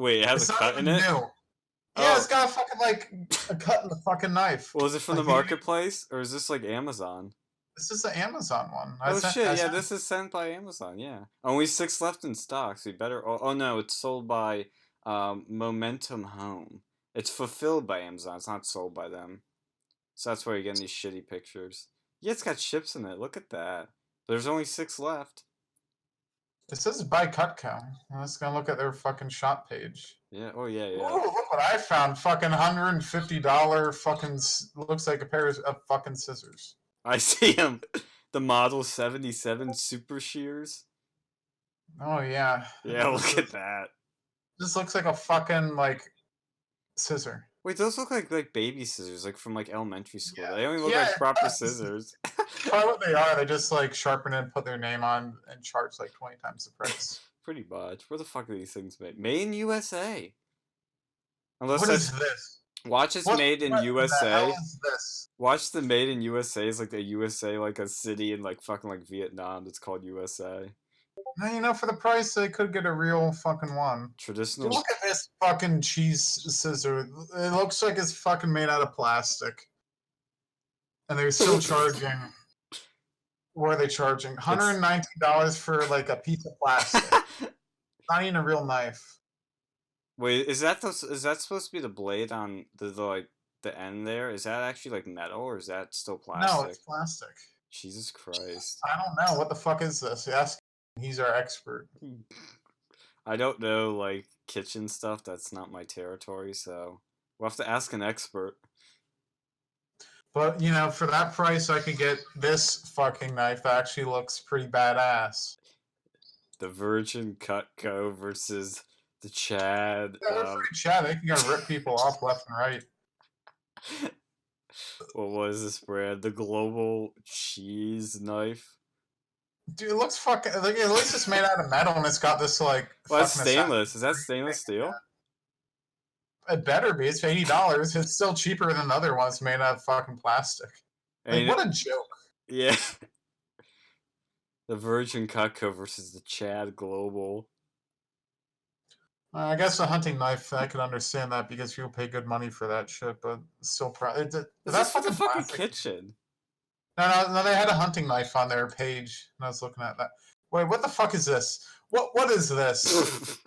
Wait, it has It's a not cut in even it? new. Yeah, it's Oh, got a fucking, like, a cut in the fucking knife. well, is it from the Like, marketplace? Or is this like Amazon? this is the Amazon one. Oh shit, I yeah, sent this is sent by Amazon, yeah. Only 6 left in stock, so you better oh no, it's sold by Momentum Home. It's fulfilled by Amazon, it's not sold by them. So that's why you're getting these shitty pictures. Yeah, it's got chips in it, look at that. There's only 6 left. It says by Cutco. I'm just gonna look at their fucking shop page. Yeah, oh yeah, Ooh, yeah. look what I found. Fucking $150 fucking looks like a pair of fucking scissors. I see them. The Model 77 Super Shears. Oh yeah. Yeah, look at that. This looks like a fucking like scissor. Wait, those look like baby scissors, like from like elementary school. Yeah. They don't even look Yeah, like it proper does. scissors. Probably what they are. They just like sharpen it and put their name on and charge like 20 times the price. Pretty much. Where the fuck are these things made? Made in USA. Unless What that's is this? watch it's made in What the hell USA. is this? Watch the made in USA is like the USA, like a city in like fucking like Vietnam that's called USA. Now, you know, for the price, they could get a real fucking one. Dude, Traditional. look at this fucking cheese scissor. It looks like it's fucking made out of plastic. And they're still charging. What are they charging? $119 for like a piece of plastic. Not even a real knife. Wait, is that supposed to be the blade on the like the end there? Is that actually like metal or is that still plastic? No, it's plastic. Jesus Christ. I don't know. What the fuck is this? Ask him. He's our expert. I don't know like kitchen stuff. That's not my territory, so we'll have to ask an expert. But, you know, for that price, I could get this fucking knife that actually looks pretty badass. The Virgin Cutco versus the Chad. Yeah, they're pretty Chad. They can go rip people off left and right. What was this brand? The Global Cheese Knife. Dude, it looks fucking. Like, at least it's made out of metal and it's got this, like. Well, that's stainless. Is that stainless steel? It better be. It's $80. It's still cheaper than the other ones made out of fucking plastic. Like, what a joke. Yeah. The Virgin Cutco versus the Chad Global. I guess a hunting knife, I could understand that because people pay good money for that shit, but still, that's for the fucking kitchen. No, they had a hunting knife on their page, and I was looking at that. Wait, what the fuck is this? What is this?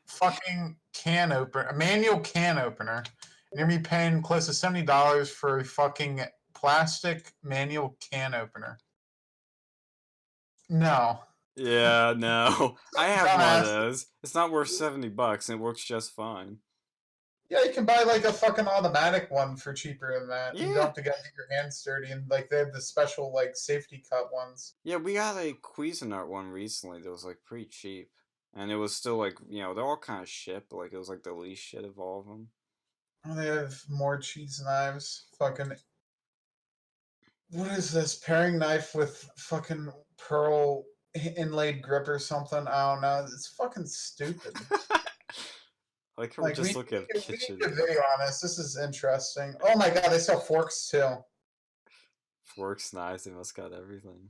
Fucking can opener, a manual can opener. You're gonna be paying close to $70 for a fucking plastic manual can opener. No. Yeah, no. I have one of those. It's not worth $70 and it works just fine. Yeah, you can buy like a fucking automatic one for cheaper than that. Yeah. You don't have to get your hands dirty, and like they have the special like safety cut ones. Yeah, we got a Cuisinart one recently that was like pretty cheap. And it was still like, you know, they're all kind of shit, but like it was like the least shit of all of them. Oh, they have more cheese knives. Fucking. What is this? Paring knife with fucking pearl inlaid grip or something? I don't know. It's fucking stupid. Like, we're just looking at kitchen. We need a video on this. This is interesting. Oh my god, they sell forks too. Forks, knives, they must got everything.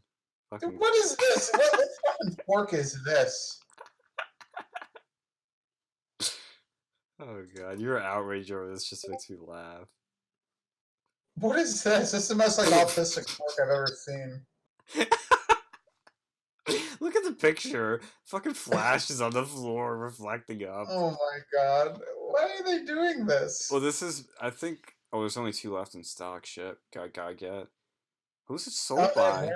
Fucking... Dude, what is this? What fucking fork is this? Oh god, your outrage over this just makes me laugh. What is this? This is the most like autistic fork I've ever seen. Look at the picture. Fucking flashes on the floor reflecting up. Oh my god. Why are they doing this? Well, this is, I think, oh, there's only 2 left in stock. Shit. Gotta get. Who's it sold by?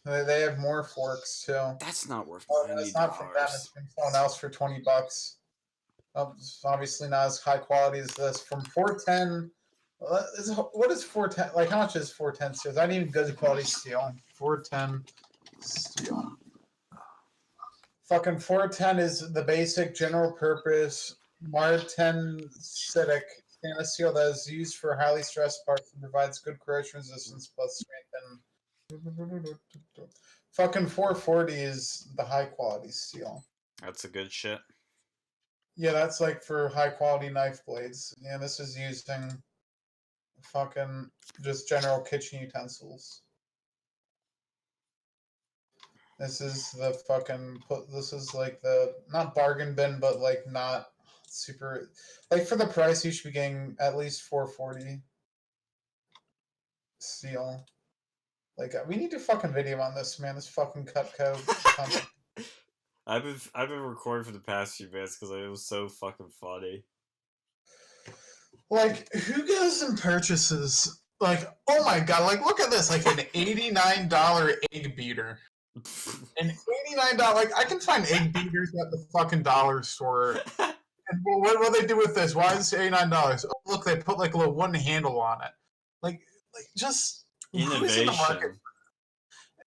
They have more forks too. That's not worth $90. It's not from them. It's from someone else for $20. Obviously not as high quality as this. From 410. What is 410? Like, how much is 410 steel? Not even good quality steel. 410 steel. Fucking 410 is the basic general purpose martensitic stainless steel that is used for highly stressed parts and provides good corrosion resistance plus strength. And fucking 440 is the high quality steel. That's a good shit. Yeah, that's like for high quality knife blades. Yeah, this is using fucking just general kitchen utensils. This is the fucking this is like the not bargain bin, but like not super like for the price you should be getting at least 440 steel. Like we need to fucking video on this, man. This fucking Cutco company. I've been recording for the past few minutes because it was so fucking funny. Like who goes and purchases like oh my god, like look at this, like an $89 egg beater. An $89 like I can find egg beaters at the fucking dollar store. And what do they do with this? Why is it $89? Oh, look, they put like a little one handle on it. Like just who's in the market? Innovation.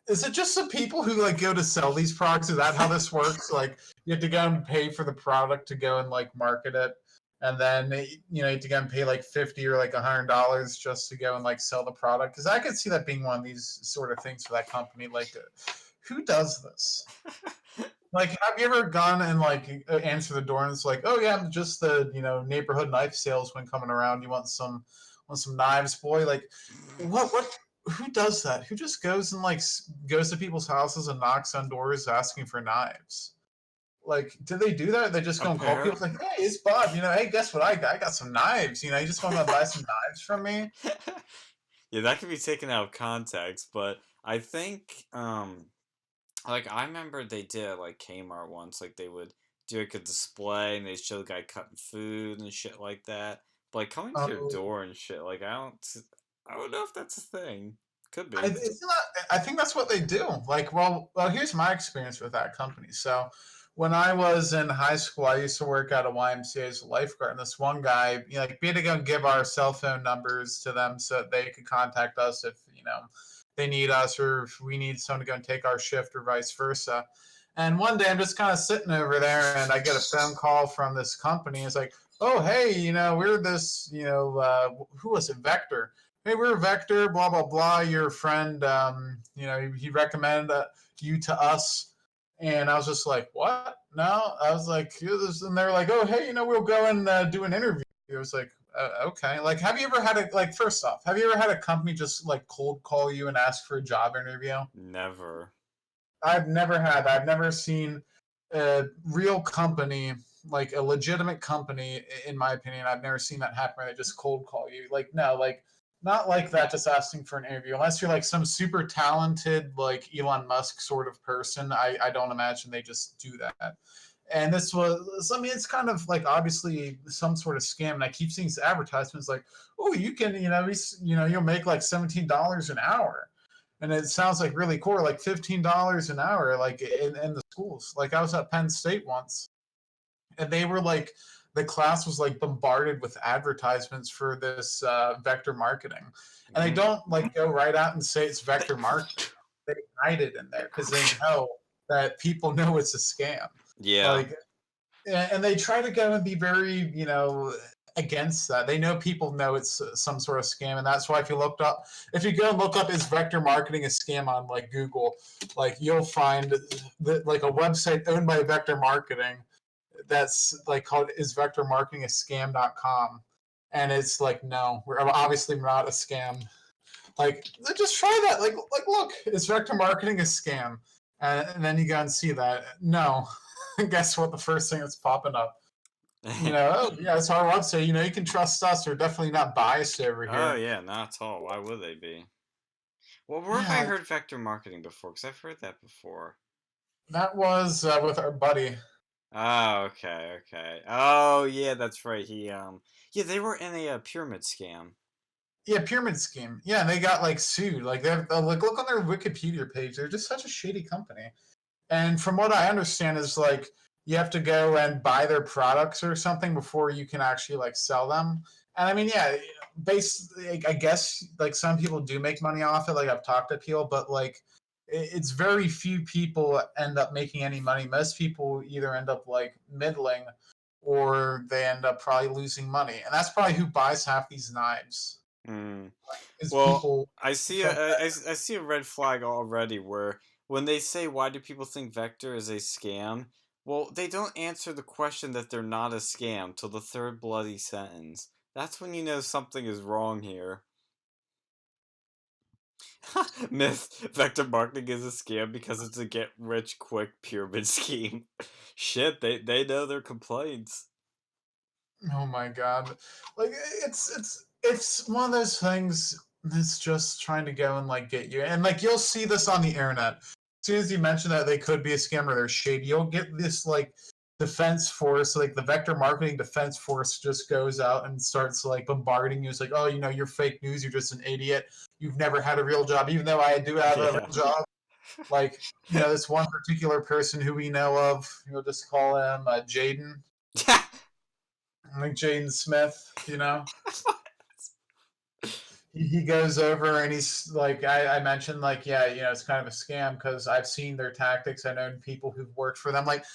Is it just the people who like go to sell these products? Is that how this works? Like you have to go and pay for the product to go and like market it, and then you have to go and pay like 50 or like $100 just to go and like sell the product. Because I could see that being one of these sort of things for that company. Like, who does this? Like, have you ever gone and like answer the door and it's like, oh yeah, I'm just the neighborhood knife salesman coming around. You want some knives, boy? Like, what? Who does that? Who just goes and like goes to people's houses and knocks on doors asking for knives? Like, do they do that? Or they just A go and call pair? people like, hey, it's Bob. Hey, guess what I got? I got some knives. You just want to buy some knives from me? Yeah, that could be taken out of context, but I think like I remember they did at, like Kmart once, like they would do like a display and they show the guy cutting food and shit like that. But like coming to your Oh, door and shit, like I don't know if that's a thing. Could I, be. it's not, I think that's what they do. Like, well, here's my experience with that company. So, when I was in high school, I used to work at a YMCA as a lifeguard, and this one guy, like, we had to go and give our cell phone numbers to them so that they could contact us if they need us or if we need someone to go and take our shift or vice versa. And one day, I'm just kind of sitting over there, and I get a phone call from this company. It's like, oh, hey, we're this, who was it, Vector? Hey, we're Vector, blah blah blah. Your friend, he recommended you to us, and I was just like, what? No, I was like, and they're like, oh, hey, we'll go and do an interview. I was like, okay. Like, have you ever had first off, have you ever had a company just like cold call you and ask for a job interview? Never. I've never seen a real company, like a legitimate company, in my opinion. I've never seen that happen where they just cold call you. Like, no, like, not like that, just asking for an interview. Unless you're like some super talented, like Elon Musk sort of person, I don't imagine they just do that. And this was, I mean, it's kind of like obviously some sort of scam. And I keep seeing these advertisements like, oh, you can, you'll make like $17 an hour, and it sounds like really cool, like $15 an hour, like in the schools. Like I was at Penn State once, and they were like, the class was like bombarded with advertisements for this vector marketing, and they Mm. don't like go right out and say it's vector marketing. They hide it in there because they know that people know it's a scam. Yeah. Like, and they try to go and be very, against that. They know people know it's some sort of scam, and that's why if you go and look up is vector marketing a scam on like Google, like you'll find that like a website owned by Vector Marketing that's like called is vector marketing a scam.com, and it's like no, we're obviously not a scam. Like just try that. Like look, is vector marketing a scam? And then you go and see that no. Guess what? The first thing that's popping up, oh yeah, it's our website. You can trust us. We're definitely not biased over Oh here. yeah, not at all. Why would they be? Well, where have I Yeah, heard vector marketing before? Because I've heard that before. that was with our buddy. Oh, okay, okay. Oh, yeah, that's right. Yeah, they were in a pyramid scam. Yeah, pyramid scheme. Yeah, and they got like sued. Like they're like look on their Wikipedia page. They're just such a shady company. And from what I understand is like you have to go and buy their products or something before you can actually like sell them. And I mean, yeah, I guess like some people do make money off it. Like I've talked to people, but like it's very few people end up making any money. Most people either end up like middling or they end up probably losing money. And that's probably who buys half these knives Mm. is Well, people I see from I see a red flag already where when they say why do people think Vector is a scam? Well, they don't answer the question that they're not a scam till the third bloody sentence. That's when you know something is wrong here. Myth: vector marketing is a scam because it's a get-rich-quick pyramid scheme. Shit, they know their complaints. Oh my god. Like it's one of those things that's just trying to go and like get you. And like you'll see this on the internet. As soon as you mention that they could be a scam or they're shady, you'll get this like defense force, like the vector marketing defense force just goes out and starts like bombarding you. It's like, oh, you're fake news, you're just an idiot. You've never had a real job, even though I do have a Yeah. real job. Like, this one particular person who we know of, we'll just call him Jaden. Like Jaden Smith, he goes over and he's like, I mentioned, like, yeah, it's kind of a scam because I've seen their tactics. I know people who've worked for them. Like,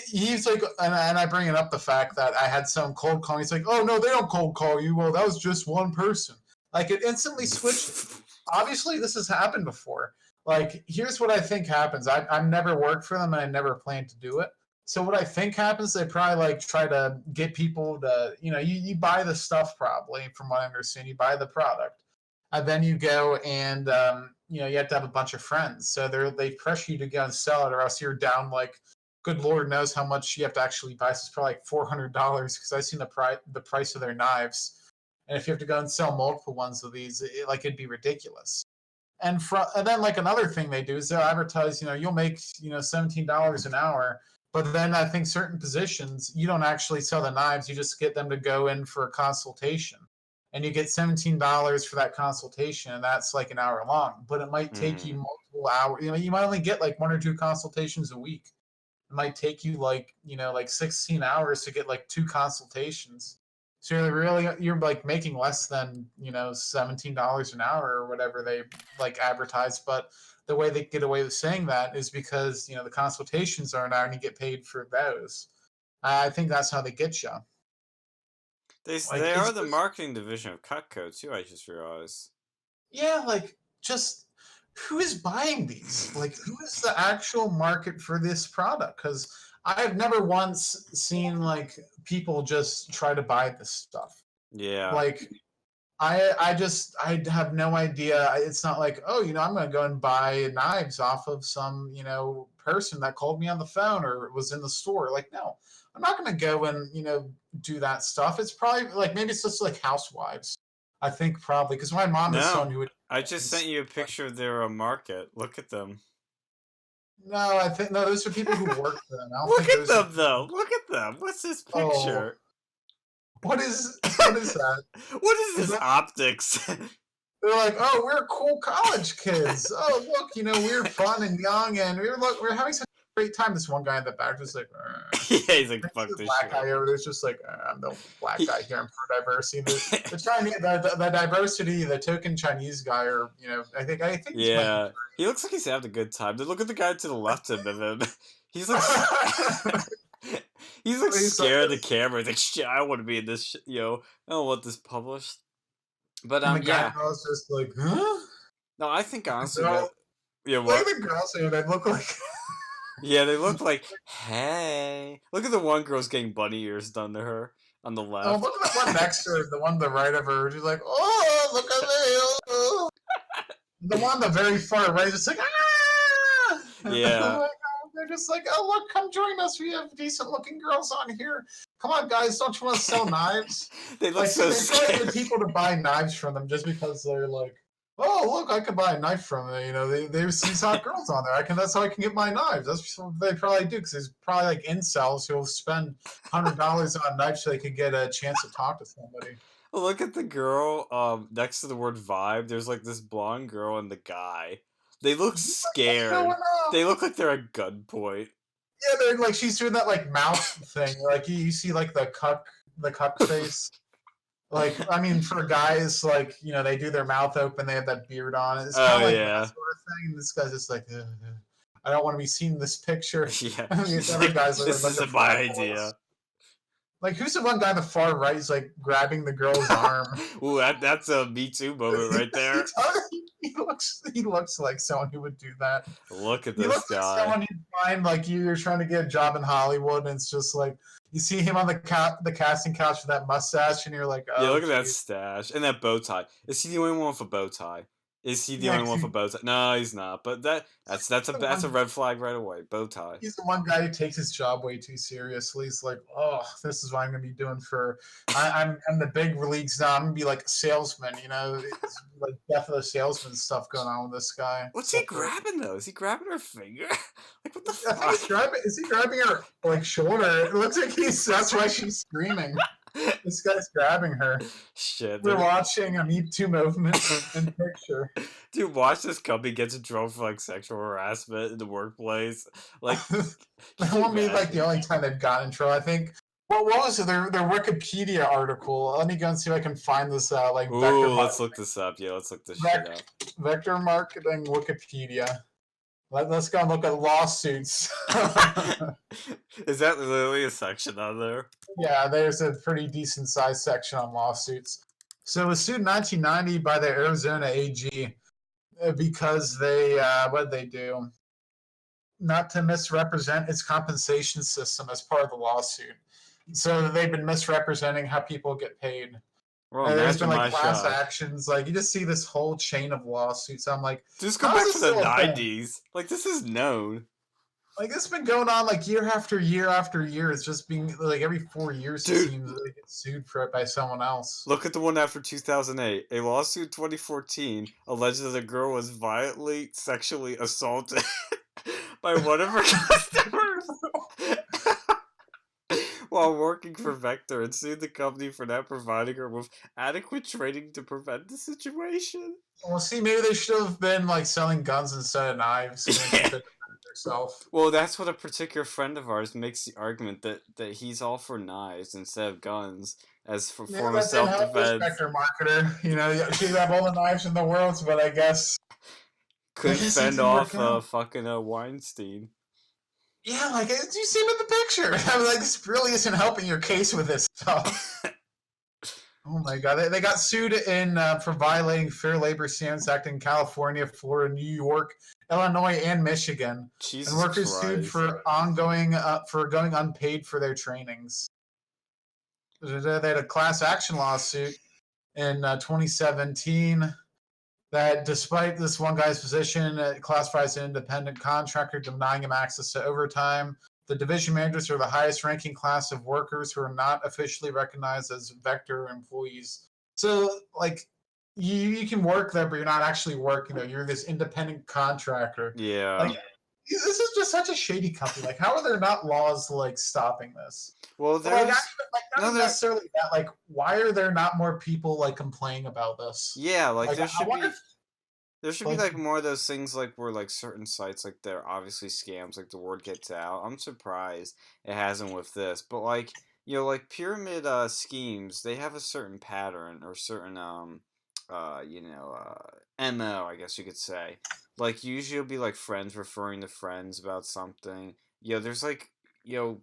he's like, and I bring it up the fact that I had some cold call. He's like, oh, no, they don't cold call you. Well, that was just one person. Like, it instantly switched. Obviously, this has happened before. Like, here's what I think happens. I've never worked for them and I never plan to do it. So what I think happens, they probably like try to get people to, you buy the stuff probably, from what I understand, you buy the product, and then you go and you have to have a bunch of friends. So they pressure you to go and sell it, or else you're down like, good Lord knows how much you have to actually buy. So it's probably like $400 because I've seen the price of their knives, and if you have to go and sell multiple ones of these, it'd be ridiculous. And then like another thing they do is they'll advertise, you'll make $17 an hour. But then I think certain positions, you don't actually sell the knives. You just get them to go in for a consultation. And you get $17 for that consultation, and that's like an hour long. But it might take you multiple hours. You might only get like 1 or 2 consultations a week. It might take you like 16 hours to get like 2 consultations. So you're like making less than, $17 an hour or whatever they like advertise. But the way they get away with saying that is because the consultations are an hour and you get paid for those. I think that's how they get you. Like They it's are the marketing division of Cutco too. I just realized. yeah, like just who is buying these? Like who is the actual market for this product? Because I've never once seen like people just try to buy this stuff. Yeah. Like I have no idea. It's not like, oh, I'm going to go and buy knives off of some, person that called me on the phone or was in the store. Like, no, I'm not going to go and, do that stuff. It's probably like, maybe it's just like housewives. I think probably because my mom is someone No, who would. I just sent you a picture of their market. Look at them. No, I think, no, those are people who work for them. I don't Look think at those are. them though. Look at them. What's this Oh, picture? what is that? What is Is this that optics? They're like, oh, we're cool college kids. Oh, look, we're fun and young, and we're having such a great time. This one guy in the back just like, Yeah, he's like, next to fuck the this black shit. guy over there's just like, I'm the black He, guy here. I'm for diversity. The Chinese, the diversity, the token Chinese guy, or I think he's might be. yeah, he looks like he's having a good time. Then look at the guy to the left of him. He's like, he's like He's like scared of the this, camera. He's like, shit, I want to be in this. I don't want this published. But and the guy yeah. was just like, huh? No, I think honestly Girl, that. Yeah, look what? at the girls here. They look like. Yeah, they look like, hey. Look at the one girl's getting bunny ears done to her on the Oh, left. look at the one next to her, the one to the right of her. She's like, oh, look at me. Oh. The one on the very far right is just like, ah! Yeah. They're just like, oh, look, come join us. We have decent looking girls on here. Come on, guys, don't you want to sell knives? They look Like, so they try to scared. get people to buy knives from them just because they're like, oh, look, I could buy a knife from them. They see hot girls on there. That's how I can get my knives. That's what they probably do because there's probably like incels who'll spend $100 on knives so they could get a chance to talk to somebody. Look at the girl next to the word vibe. There's like this blonde girl and the guy. They look What's going scared. on? They look like they're at gunpoint. Yeah, they're like she's doing that like mouth thing. Like you see like the cuck face. Like I mean, for guys, like they do their mouth open, they have that beard on. It's kind Oh of like yeah. that sort of thing. And this guy's just like, "Ugh, ugh. I don't want to be seen in this picture. Yeah. I mean, He's other like, guys are this like a isn't my frat boys. idea. Like who's the one guy on the far right? Is like grabbing the girl's arm. Ooh, that's a Me Too moment right there. He looks like someone who would do that. Look at He this looks like guy. someone you'd find like you're trying to get a job in Hollywood, and it's just like you see him on the casting couch with that mustache, and you're like, oh, Yeah, look at that geez. stash and that bow tie. Is he the only one with a bow tie? Is he the Yeah, only 'cause one with a bow tie? No, he's not. But that's the a one red flag right away. Bow tie. he's the one guy who takes his job way too seriously. He's like, oh, this is what I'm gonna be doing for. I'm the big leagues now. I'm gonna be like a salesman. It's like death of the salesman stuff going on with this guy. What's he Separate. grabbing though? Is he grabbing her finger? Like what the I think he's fuck? grabbing. Is he grabbing her like shoulder? It looks like he's. That's why she's screaming. This guy's grabbing her. Shit. We're watching a Me Too movement in picture. Dude, watch this company gets in trouble for like sexual harassment in the workplace. Like, That can you won't be like the imagine? only time they've gotten in trouble. I think. What was it? Their Wikipedia article. Let me go and see if I can find this like Ooh, let's look this up. Yeah, let's look this shit up. vector marketing Wikipedia. Let's go and look at lawsuits. Is that literally a section on there? Yeah, there's a pretty decent sized section on lawsuits. So it was sued in 1990 by the Arizona AG because what did they do? Not to misrepresent its compensation system as part of the lawsuit. So they've been misrepresenting how people get paid. Well, And there's been imagine like my class shock. actions. Like you just see this whole chain of lawsuits. I'm like, Just go how is back to this the still a thing? 90s. Like, this is known. Like it's been going on like year after year after year. It's just being like every 4 years it Dude. seems they get sued for it by someone else. Look at the one after 2008. A lawsuit 2014 alleged that a girl was violently sexually assaulted by one of her customers while working for Vector and sued the company for not providing her with adequate training to prevent the situation. Well, see, maybe they should have been like selling guns instead of knives. And then she Yeah. could defend herself. Well, that's what a particular friend of ours makes the argument that he's all for knives instead of guns as for Yeah, form of that didn't help this self-defense. vector marketer. She have all the knives in the world, but I guess Couldn't it fend didn't work off out. fucking Weinstein. Yeah, like you see him in the picture. I was like, this really isn't helping your case with this stuff. Oh my god, they got sued for violating Fair Labor Standards Act in California, Florida, New York, Illinois, and Michigan. Jesus And workers sued Christ. for going unpaid for their trainings. They had a class action lawsuit in 2017 that, despite this one guy's position, classified as an independent contractor, denying him access to overtime. The division managers are the highest ranking class of workers who are not officially recognized as Vector employees. So, like, you can work there, but you're not actually working there. You're this independent contractor. Yeah. Like, this is just such a shady company. Like, how are there not laws like stopping this? Well, But, like, there's not no even there. necessarily that. Like, why are there not more people like complaining about this? Yeah, like Like, there I should wonder be. if, There should be like, like more of those things like where like certain sites like they're obviously scams, like the word gets out. I'm surprised it hasn't with this, but like like pyramid schemes, they have a certain pattern or certain MO, I guess you could say. Like usually it'll be like friends referring to friends about something. There's like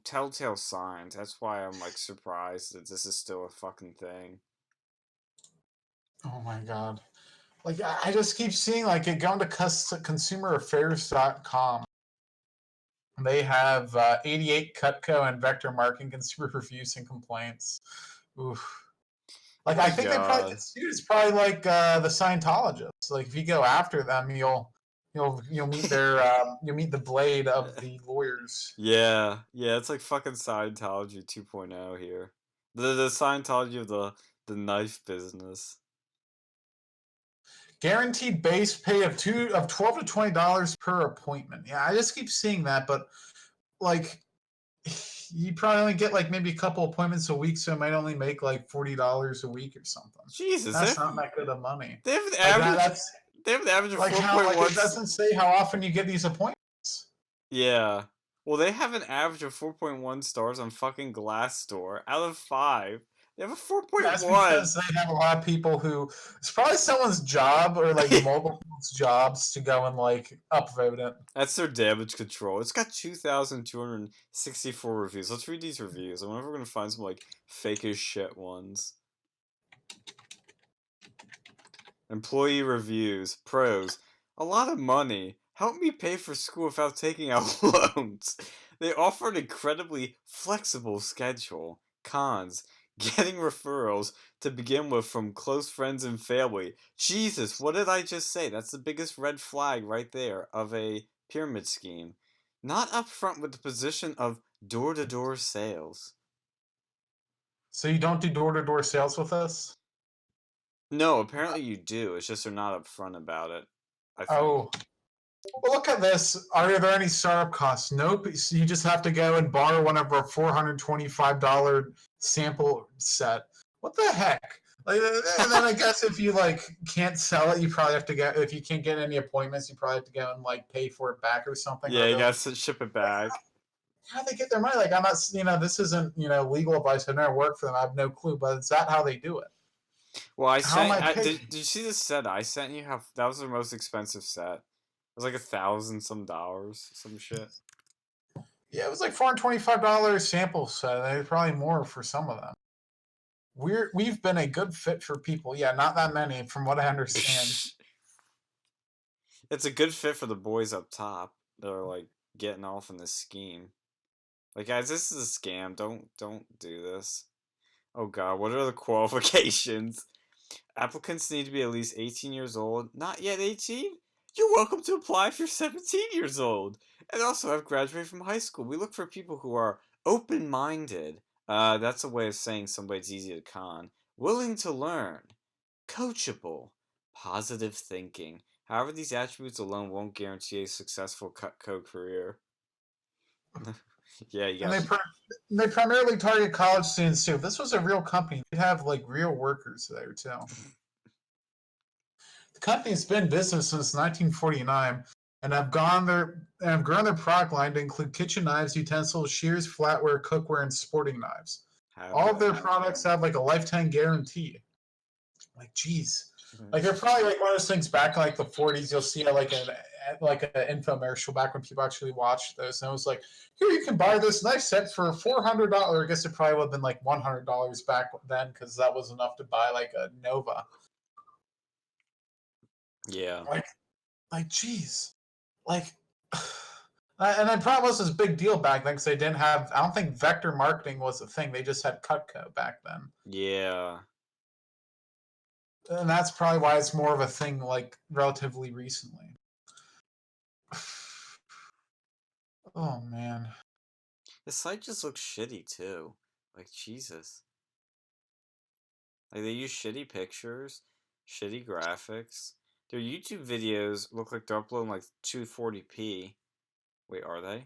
telltale signs. That's why I'm like surprised that this is still a fucking thing. oh my god. Like, I just keep seeing, like, going to consumeraffairs.com. They have 88 Cutco and Vector marketing consumer reviews and complaints. Oof. Like, My I think they probably God. get sued. It's probably like the Scientologists. Like, if you go after them, you'll meet you'll meet the blade of the lawyers. Yeah, it's like fucking Scientology 2.0 here. The Scientology of the knife business. Guaranteed base pay of $12 to $20 per appointment. Yeah, I just keep seeing that, but like you probably only get like maybe a couple appointments a week, so it might only make like $40 a week or something. Jesus, That's not that good of money. they have an Like average. that's They have an average of like four how point like one. it doesn't say how often you get these appointments. Yeah. Well, they have an average of 4.1 stars on fucking Glassdoor out of 5. They have a That's 4.1. because they have a lot of people who it's probably someone's job or like multiple people's jobs to go and like upvote it. That's their damage control. It's got 2,264 reviews. Let's read these reviews. I wonder if we're gonna find some like fake as shit ones. Employee reviews. Pros. A lot of money. Help me pay for school without taking out loans. They offer an incredibly flexible schedule. Cons. getting referrals to begin with from close friends and family. Jesus, what did I just say? That's the biggest red flag right there of a pyramid scheme. Not upfront with the position of door-to-door sales. So you don't do door-to-door sales with us? No, apparently you do. It's just they're not upfront about it, I think. Oh. Well, look at this. Are there any startup costs? Nope. So you just have to go and borrow one of our $425 sample set. What the heck? Like, and then I guess if you like can't sell it, you probably have to get. If you can't get any appointments, you probably have to go and like pay for it back or something. Yeah, Or you like, gotta ship it back. how do they get their money? Like, I'm not. This isn't legal advice. I've never worked for them. I have no clue. But is that how they do it? Well, How am I paid? did you see the set I sent you? How that was the most expensive set. It was like $1,000 some dollars, some shit. Yeah, it was like $425 sample set. There's probably more for some of them. We've been a good fit for people. Yeah, not that many, from what I understand. It's a good fit for the boys up top that are like getting off in this scheme. Like, guys, this is a scam. Don't do this. Oh god, what are the qualifications? Applicants need to be at least 18 years old. Not yet 18? You're welcome to apply if you're 17 years old. And also have graduated from high school. We look for people who are open-minded. That's a way of saying somebody's easy to con. Willing to learn. Coachable. Positive thinking. However, these attributes alone won't guarantee a successful Cutco career. Yeah, you And got. they primarily target college students too. If this was a real company, they'd have like real workers there too. The company's been in business since 1949 and have grown their product line to include kitchen knives, utensils, shears, flatware, cookware, and sporting knives. All of their products have like a lifetime guarantee. Like, geez. Like, they're probably like one of those things back in like the 40s. You'll see like an infomercial back when people actually watched those, and it was like, here, you can buy this knife set for $400. I guess it probably would have been like $100 back then, because that was enough to buy like a Nova. Yeah. Like, geez, like, and it probably was this big deal back then because they didn't have. I don't think vector marketing was a thing. They just had Cutco back then. Yeah. And that's probably why it's more of a thing like relatively recently. Oh man. The site just looks shitty too. Like, Jesus. Like, they use shitty pictures, shitty graphics. Their YouTube videos look like they're uploading like 240p. Wait, are they?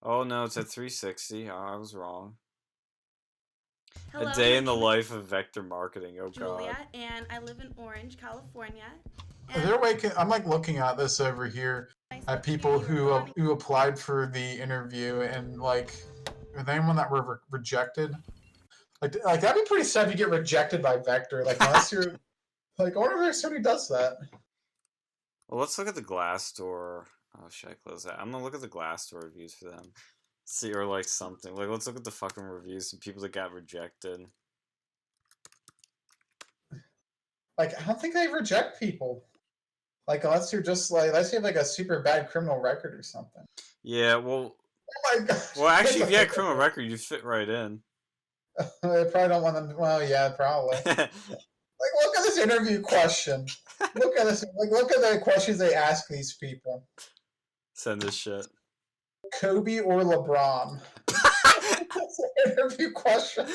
Oh no, it's at 360. Oh, I was wrong. Hello, A day in the my name life of vector marketing. Oh is Julia, god. and I live in Orange, California. Is And there a way I'm like looking at this over here nice at to hear people you were running. who applied for the interview, and like, are there anyone that were rejected? Like that'd be pretty sad if you get rejected by Vector. Like, unless you're like, I wonder if somebody does that. Well, let's look at the Glassdoor. Oh, should I close that? I'm gonna look at the Glassdoor reviews for them. See, or like something. Like, let's look at the fucking reviews of people that got rejected. Like, I don't think they reject people. Like, unless you're just like, unless you have like a super bad criminal record or something. Yeah, well, Oh my god. well, actually, if you had a criminal record, you'd fit right in. They probably don't want them. Well, yeah, probably. Like, look at this interview question. Look at this. Like, look at the questions they ask these people. Send this shit. Kobe or LeBron? That's an interview question.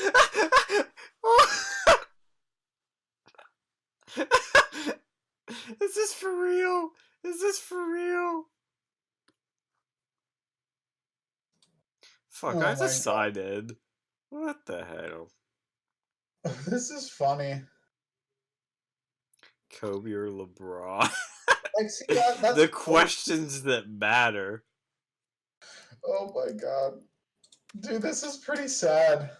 Is this for real? Is this for real? Fuck, Oh I my decided. What the hell? This is funny. Kobe or LeBron? Like, see, that's The questions that matter. Oh my god. Dude, this is pretty sad.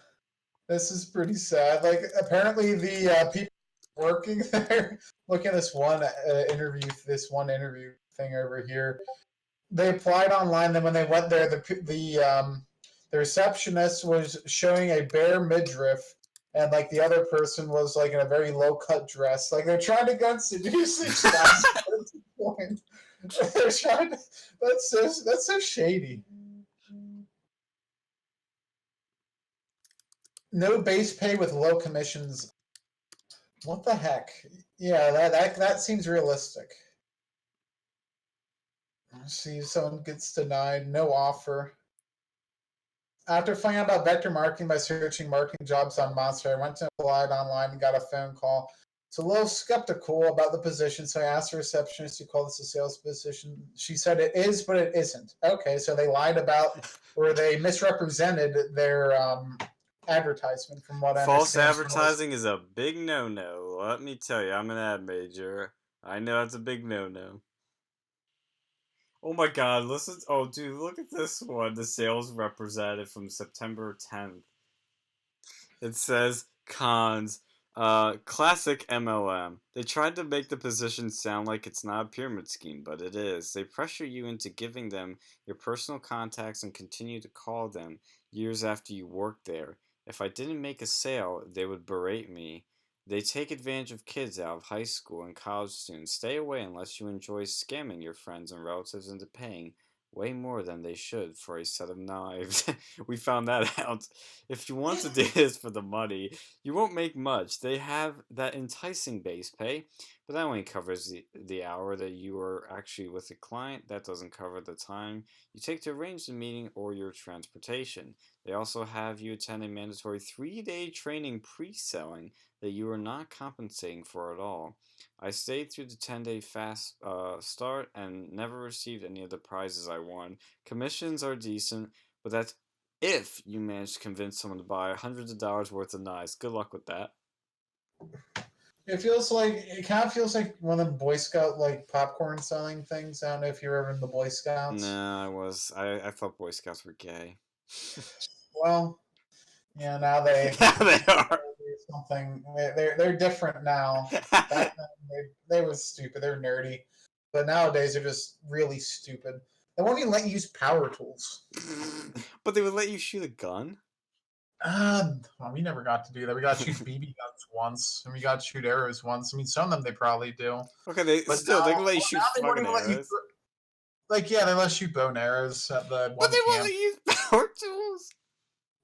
This is pretty sad. Like, apparently the people working there, look at this one interview thing over here. They applied online, then when they went there, the receptionist was showing a bare midriff, and like the other person was like in a very low cut dress. Like, they're trying to go and seduce these guys. They're trying to, that's so shady. No base pay with low commissions. What the heck? Yeah, that seems realistic. See, someone gets denied, no offer. After finding out about vector marketing by searching marketing jobs on Monster, I went to applied online and got a phone call. It's a little skeptical about the position, so I asked the receptionist to call this a sales position. She said it is, but it isn't. Okay, so they lied about, or they misrepresented their advertisement, from what I False understand. advertising is a big no-no. Let me tell you, I'm an ad major. I know it's a big no-no. Oh my god, listen. Oh, dude, look at this one. The sales representative from September 10th. It says cons. Classic MLM. They tried to make the position sound like it's not a pyramid scheme, but it is. They pressure you into giving them your personal contacts and continue to call them years after you work there. If I didn't make a sale, they would berate me. They take advantage of kids out of high school and college students. Stay away unless you enjoy scamming your friends and relatives into paying way more than they should for a set of knives. We found that out. If you want to do this for the money, you won't make much. They have that enticing base pay, but that only covers the hour that you are actually with the client. That doesn't cover the time you take to arrange the meeting or your transportation. They also have you attend a mandatory 3-day training pre-selling that you are not compensating for at all. I stayed through the 10-day fast start and never received any of the prizes I won. Commissions are decent, but that's if you manage to convince someone to buy hundreds of dollars worth of knives. Good luck with that. It kind of feels like one of the Boy Scout like popcorn selling things. I don't know if you were ever in the Boy Scouts. No, I thought Boy Scouts were gay. Well, yeah, now they They are. something. They're different now. Back then they were stupid. They're nerdy, but nowadays they're just really stupid. They won't even let you use power tools. But they would let you shoot a gun? Well, we never got to do that. We got to shoot BB guns once, and we got to shoot arrows once. I mean, some of them they probably do. Okay, they But still now, they can let you shoot now they won't fucking even let you. arrows. Like, yeah, they let us shoot bow and arrows at the But one they won't camp. let you use power tools.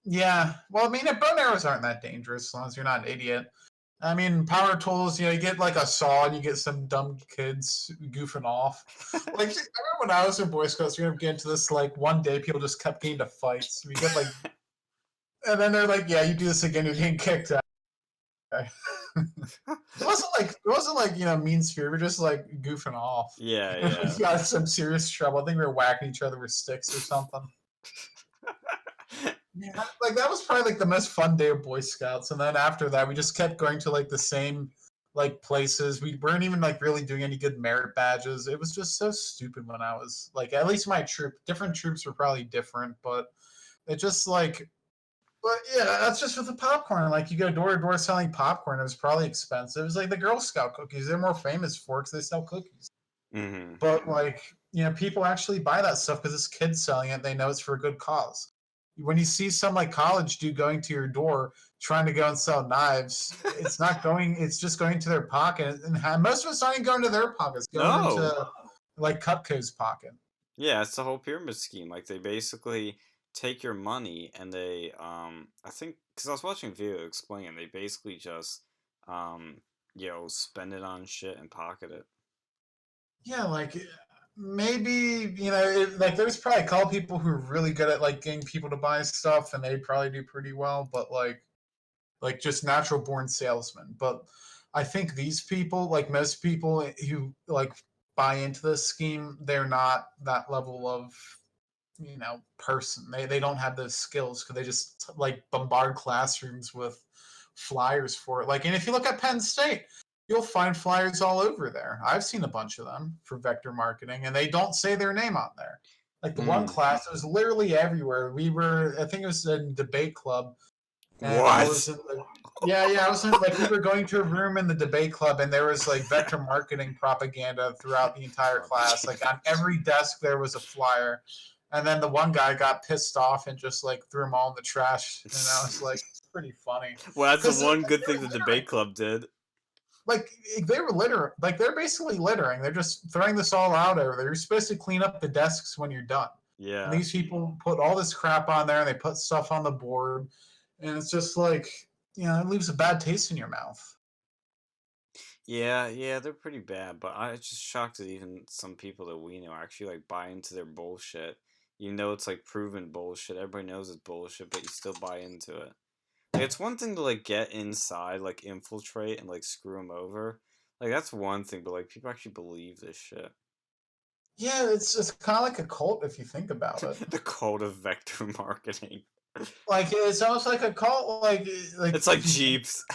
Yeah, well, I mean, bow and arrows aren't that dangerous as long as you're not an idiot. I mean, power tools, you get like a saw and you get some dumb kids goofing off. Like, I remember when I was in Boy Scouts, we were getting into this, like, one day people just kept getting into fights. We get, like, and then they're like, yeah, you do this again, you're getting kicked out. Okay. It wasn't like, mean spirit. We're just, like, goofing off. Yeah. We got in some serious trouble. I think we were whacking each other with sticks or something. Yeah, like that was probably like the most fun day of Boy Scouts, and then after that, we just kept going to like the same like places. We weren't even like really doing any good merit badges. It was just so stupid when I was like, at least my troop. Different troops were probably different, but it just like, but yeah, that's just with the popcorn. Like you go door to door selling popcorn. It was probably expensive. It was like the Girl Scout cookies. They're more famous for because they sell cookies. Mm-hmm. But like, people actually buy that stuff because it's kids selling it. They know it's for a good cause. When you see some like college dude going to your door trying to go and sell knives, it's not going. It's just going to their pocket, and most of it's not even going to their pockets. Going into like Cutco's pocket. Yeah, it's the whole pyramid scheme. Like they basically take your money and they, I think, because I was watching a video explaining, they basically just, spend it on shit and pocket it. Yeah, like maybe like there's probably a couple people who are really good at like getting people to buy stuff, and they'd probably do pretty well. But like just natural born salesmen. But I think these people, like most people who like buy into this scheme, they're not that level of person. They don't have those skills because they just like bombard classrooms with flyers for it. Like, and if you look at Penn State, you'll find flyers all over there. I've seen a bunch of them for vector marketing, and they don't say their name on there. Like the one class, it was literally everywhere. I think it was in debate club. And what? I was like, we were going to a room in the debate club, and there was like vector marketing propaganda throughout the entire class. Like on every desk, there was a flyer. And then the one guy got pissed off and just like threw them all in the trash. And I was like, it's pretty funny. Well, that's the one good thing the debate club did. Like they were littering. Like they're basically littering. They're just throwing this all out over there. You're supposed to clean up the desks when you're done. Yeah. And these people put all this crap on there, and they put stuff on the board. and it's just like, it leaves a bad taste in your mouth. Yeah, they're pretty bad, but I'm just shocked that even some people that we know actually like buy into their bullshit. You know, it's like proven bullshit. Everybody knows it's bullshit, but you still buy into it. Like, it's one thing to like get inside, like infiltrate and like screw them over. Like that's one thing, but like people actually believe this shit. Yeah, it's kind of like a cult if you think about it. The cult of vector marketing. Like it's almost like a cult. Like It's like if you Jeeps.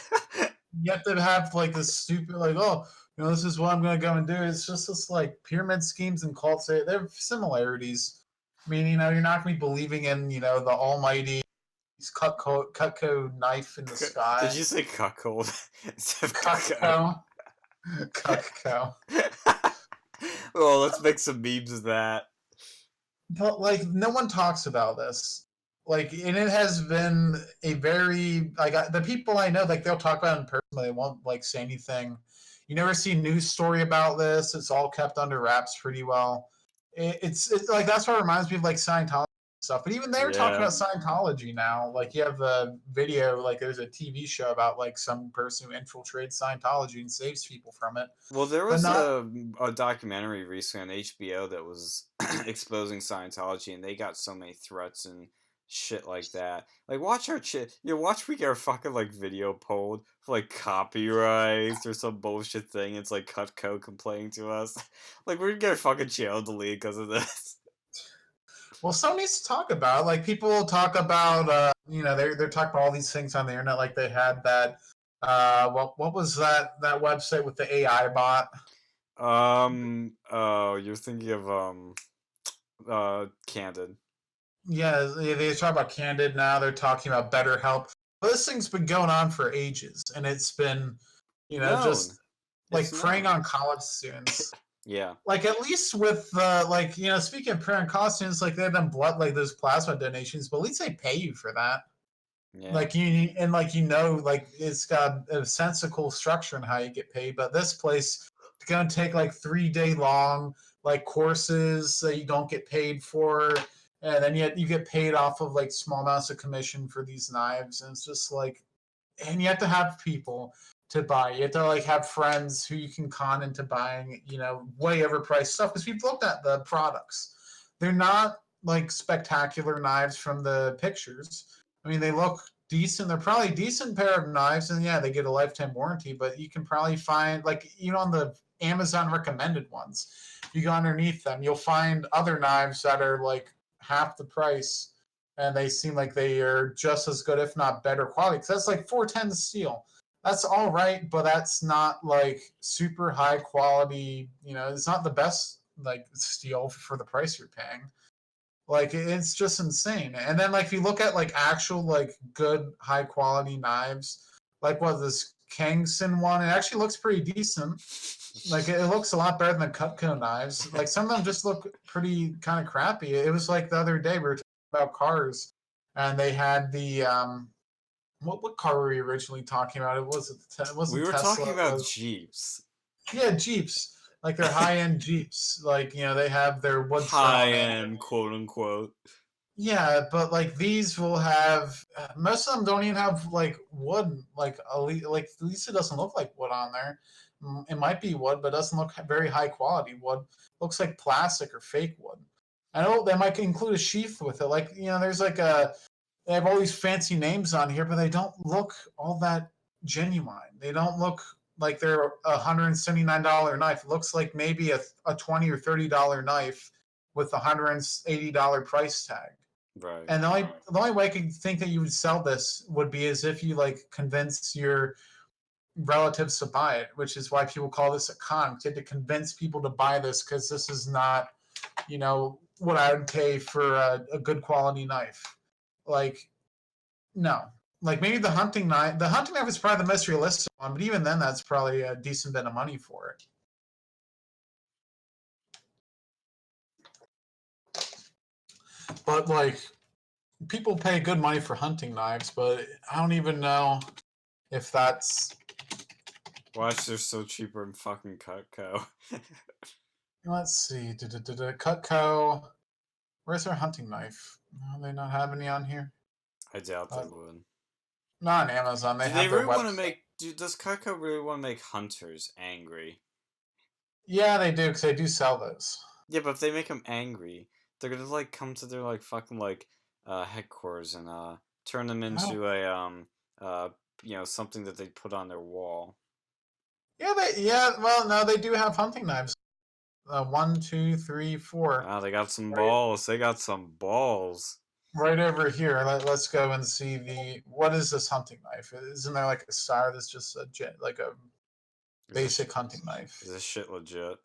you have to have like this stupid like, oh, this is what I'm gonna go and do. It's just this like pyramid schemes and cults. They have similarities. I mean, you're not gonna be believing in the almighty Cutco knife in the Did sky. you say cuckold? Instead of Cutco. Cutco. Well, let's make some memes of that. But like no one talks about this. Like, and it has been a very the people I know, like they'll talk about it in person, but they won't like say anything. You never see a news story about this. It's all kept under wraps pretty well. It's like that's what reminds me of like Scientology stuff. But even they're talking Yeah. about Scientology now. Like you have the video, like there's a TV show about like some person who infiltrates Scientology and saves people from it. Well, there But was not a documentary recently on HBO that was exposing Scientology, and they got so many threats and shit like that. Like, watch our watch we get our fucking like video pulled for like copyrights or some bullshit thing. It's like Cutco complaining to us. Like, we're gonna get our fucking channel deleted because of this. Well, someone needs to talk about it. Like people talk about, they're talking about all these things on the internet. Like they had that, what was that website with the AI bot? Oh, you're thinking of Candid. Yeah, they talk about Candid now. They're talking about BetterHelp. But this thing's been going on for ages, and it's been, Known. just like It's preying known. on college students. Yeah. Like at least with speaking of preying on college students, like they've done blood, like those plasma donations, but at least they pay you for that. Yeah. Like like it's got a sensical structure in how you get paid. But this place it's gonna take like 3 day long like courses that you don't get paid for, and then yet you get paid off of like small amounts of commission for these knives, and it's just like, and you have to have people to buy. You have to like have friends who you can con into buying, way overpriced stuff because we've looked at the products. They're not like spectacular knives from the pictures. I mean, they look decent. They're probably a decent pair of knives, and yeah, they get a lifetime warranty. But you can probably find like on the Amazon recommended ones, if you go underneath them, you'll find other knives that are like half the price, and they seem like they are just as good, if not better quality. Because that's like 410 steel. That's all right, but that's not like super high quality. It's not the best like steel for the price you're paying. Like it's just insane. And then like if you look at like actual like good high quality knives, like what this Kangson one, it actually looks pretty decent. Like it looks a lot better than the Cutco knives. Like some of them just look pretty kind of crappy. It was like the other day we were talking about cars, and they had the what car were we originally talking about? It wasn't We were Tesla. talking about Jeeps. Yeah, Jeeps. Like they're high end Jeeps. Like they have their wood High trim on it. end, quote unquote. Yeah, but like these will have most of them don't even have like wood. Like at least it doesn't look like wood on there. It might be wood, but it doesn't look very high quality wood. Looks like plastic or fake wood. I know they might include a sheath with it. Like there's like they have all these fancy names on here, but they don't look all that genuine. They don't look like they're $179 knife. It looks like maybe a $20 or $30 knife with a $180 price tag. Right. And the only way I could think that you would sell this would be as if you like convince your relatives to buy it, which is why people call this a con. You had to convince people to buy this because this is not, what I would pay for a good quality knife. Like, no. Like maybe the hunting knife. The hunting knife is probably the most realistic one, but even then, that's probably a decent bit of money for it. But like, people pay good money for hunting knives, but I don't even know if that's. Watch, they're so cheaper in fucking Cutco. Let's see. Cutco. Where's their hunting knife? Do they not have any on here? I doubt they would. Not on Amazon. They Do they have their really want to website. make? Does Cutco really want to make hunters angry? Yeah, they do because they do sell those. Yeah, but if they make them angry, they're gonna like come to their like fucking like headquarters and turn them Oh. into a uh something that they put on their wall. Yeah. Well, no, they do have hunting knives. 1, 2, 3, 4. Ah, they got some Right, balls. They got some balls. right over here. Let's go and see the. What is this hunting knife? Isn't there like a star that's just like a basic hunting knife? Is this shit legit?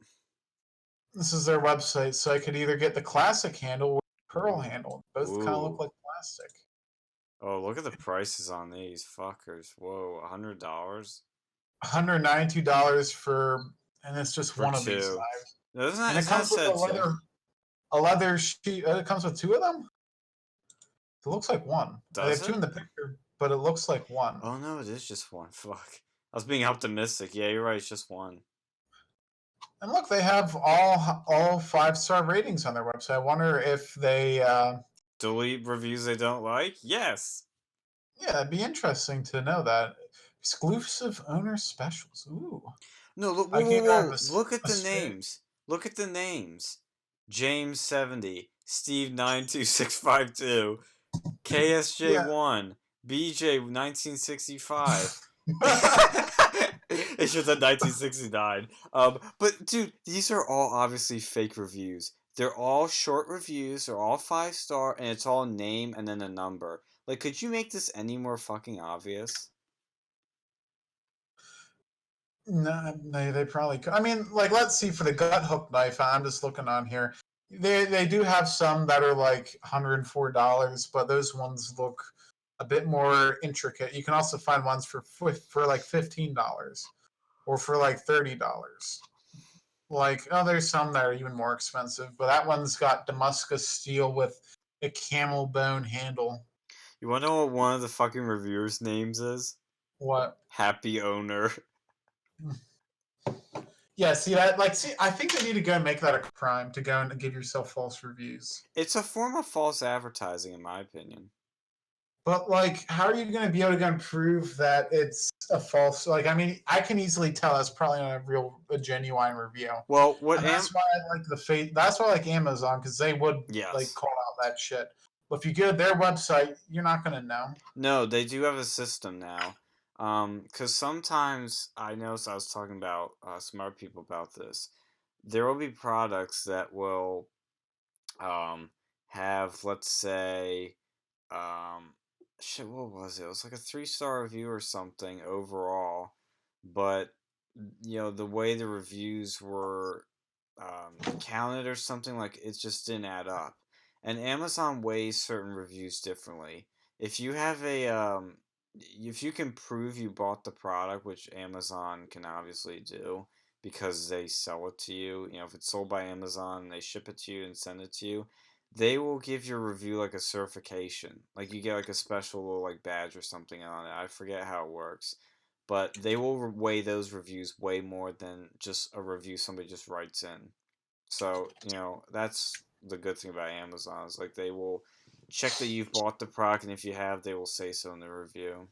This is their website, so I could either get the classic handle or the pearl handle. Both kind of look Ooh. like plastic. Oh, look at the prices on these fuckers. Whoa, $100 $192 for, and it's just for one of these two. knives. No, it's not. And it It's not comes with said two. a leather sheet. It comes with 2 of them. It looks like one. They Does have 2 it? in the picture, but it looks like one. Oh no, it is just one. Fuck. I was being optimistic. Yeah, you're right. It's just one. And look, they have all 5-star ratings on their website. I wonder if they. Delete reviews they don't like? Yes. Yeah, it'd be interesting to know that. Exclusive owner specials. Ooh. No, look, I whoa, can't whoa, have whoa. a, Look at a the spare. names. Look at the names. James 70, Steve 92652, Yeah. KSJ1, BJ 1965. It should have 1969. But dude, these are all obviously fake reviews. They're all short reviews. They're all 5-star, and it's all name and then a number. Like, could you make this any more fucking obvious? No, they probably could. I mean, like, let's see for the gut hook knife. I'm just looking on here. They do have some that are like $104, but those ones look a bit more intricate. You can also find ones for like $15 or for like $30. Like, oh, there's some that are even more expensive, but that one's got Damascus steel with a camel bone handle. You wanna know what one of the fucking reviewers' names is? What? Happy Owner. Yeah, see that? Like, see, I think they need to go and make that a crime to go and give yourself false reviews. It's a form of false advertising, in my opinion. But like, how are you going to be able to go and prove that it's a false? Like, I mean, I can easily tell that's probably not a genuine review. Well, what And that's why I like That's why I like Amazon, because they would like Yes. call out that shit. But if you go to their website, you're not going to know. No, they do have a system now. Because sometimes I noticed I was talking about smart people about this. There will be products that will have, let's say, shit, what was it? It was like a 3-star review or something overall, but the way the reviews were counted or something, like it just didn't add up. And Amazon weighs certain reviews differently. If you have if you can prove you bought the product, which Amazon can obviously do because they sell it to you, if it's sold by Amazon, they ship it to you and send it to you, they will give your review like a certification. Like you get like a special little like badge or something on it. I forget how it works. But they will weigh those reviews way more than just a review somebody just writes in. So, that's the good thing about Amazon is like they will check that you've bought the product, and if you have, they will say so in the review.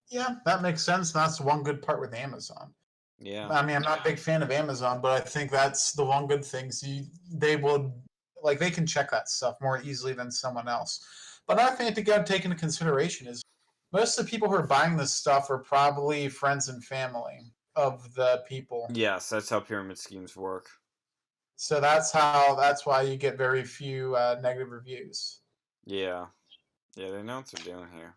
Yeah, that makes sense. That's one good part with Amazon. Yeah. I mean, I'm not a big fan of Amazon, but I think that's the one good thing. They will, like, they can check that stuff more easily than someone else. But another thing to go take into consideration is most of the people who are buying this stuff are probably friends and family of the people. Yes, that's how pyramid schemes work. So that's why you get very few negative reviews. Yeah. Yeah, they know what they're doing here.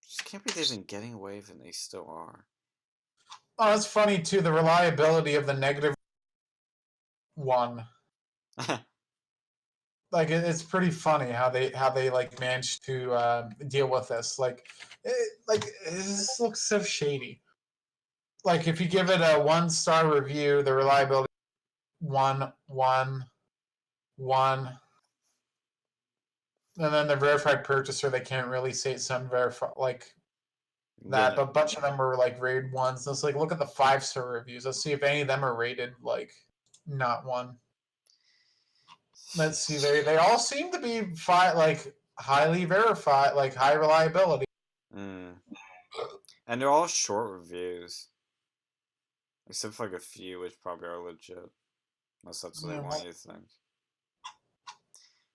Just can't believe they've been getting away with it and they still are. Oh, it's funny too, the reliability of the negative one. Like it's pretty funny how they like managed to deal with this. Like this looks so shady. Like if you give it a 1-star review, the reliability 1, 1, 1, and then the verified purchaser, they can't really say it's unverified like that. But a bunch of them were like rated 1s. So it's like look at the 5-star reviews. Let's see if any of them are rated like not 1. Let's see. They all seem to be like highly verified, like high reliability. Mm. And they're all short reviews. Except for like a few, which probably are legit. Unless that's what they Yeah, want you to think.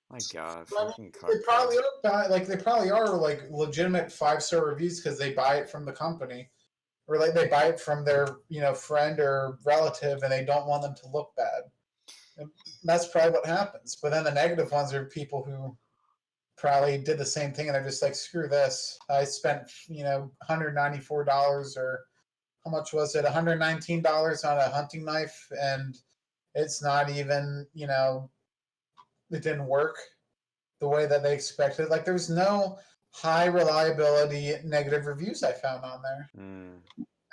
My god, well, fucking they probably Cutco. are they probably are like legitimate 5-star reviews because they buy it from the company, or like they buy it from their friend or relative, and they don't want them to look bad. And that's probably what happens. But then the negative ones are people who probably did the same thing, and they're just like, screw this. I spent $194, or how much was it? $119 on a hunting knife, and it's not even it didn't work the way that they expected. Like there's no high reliability negative reviews I found on there. Mm.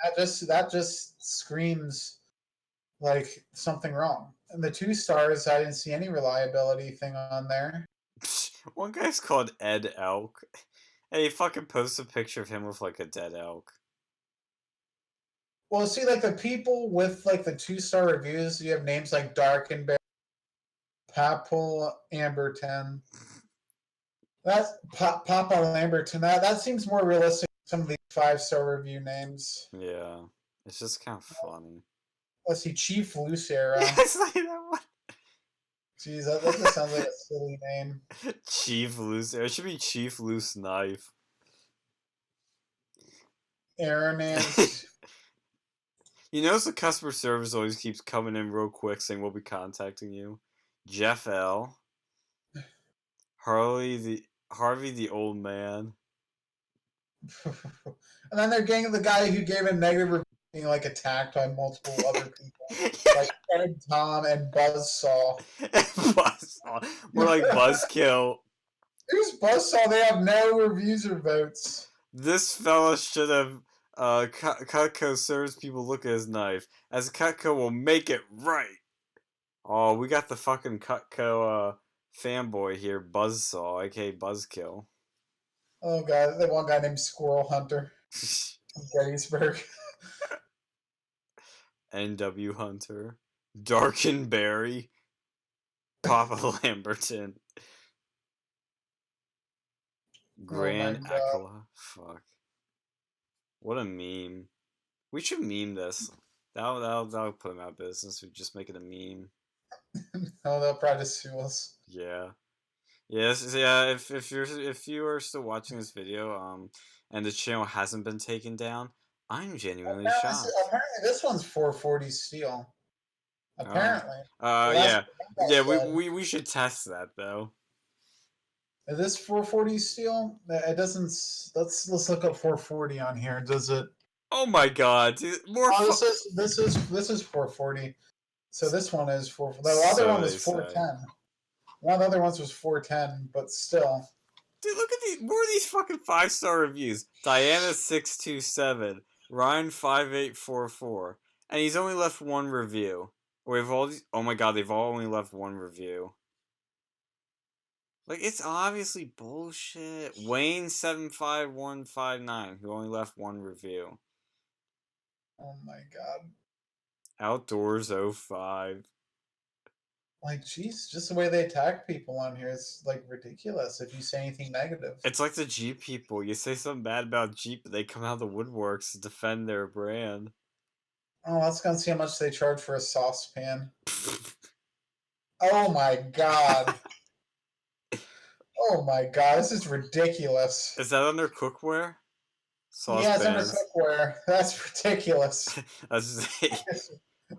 That just screams like something wrong. And the 2 stars, I didn't see any reliability thing on there. One guy's called Ed Elk. Hey, he fucking posts a picture of him with like a dead elk. Well, see, like the people with like the 2-star reviews, you have names like Darkenberry, Papal Amberton. That's Papa Lamberton. That seems more realistic than some of these 5-star review names. Yeah. It's just kind of funny. Let's see, Chief Lucera. It's like that one. Jeez, that just sounds like a silly name. Chief Loose. It should be Chief Loose Knife. Aronance. You notice the customer service always keeps coming in real quick saying we'll be contacting you. Jeff L. Harvey the old man. And then they're getting the guy who gave him negative review being like attacked by multiple other people. Like Ed Tom and Buzzsaw. Buzzsaw. We're like Buzzkill. Who's Buzzsaw? They have no reviews or votes. This fella should have Cutco serves people look at his knife. As Cutco will make it right. Oh, we got the fucking Cutco fanboy here, Buzzsaw, aka Buzzkill. Oh god, the one guy named Squirrel Hunter from Gettysburg. NW Hunter. Darkenberry. Papa Lamberton. Grand Akala. Fuck. What a meme. We should meme this. That'll put him out of business. We just make it a meme. Oh, they'll probably just sue us. Yeah. Yes, yeah, if you are still watching this video, and the channel hasn't been taken down, I'm genuinely shocked. Apparently this one's 440 steel. Apparently. Yeah, we should test that though. Is this 440 steel? It doesn't. Let's look up 440 on here. Does it? Oh my god, dude, more. Oh, this is 440. So this one is 440. The other one was 410. One of the other ones was 410, but still. Dude, look at these. More of these fucking 5-star reviews. Diana627, Ryan5844, and he's only left one review. We have all these. Oh my god, they've all only left one review. Like, it's obviously bullshit. Wayne75159, who only left one review. Oh my god. Outdoors05. Like, jeez, just the way they attack people on here is, like, ridiculous if you say anything negative. It's like the Jeep people. You say something bad about Jeep, but they come out of the woodworks to defend their brand. Oh, let's go and see how much they charge for a saucepan. Oh my god. Oh my god, this is ridiculous. Is that under cookware? Yeah, it's under cookware. That's ridiculous. That's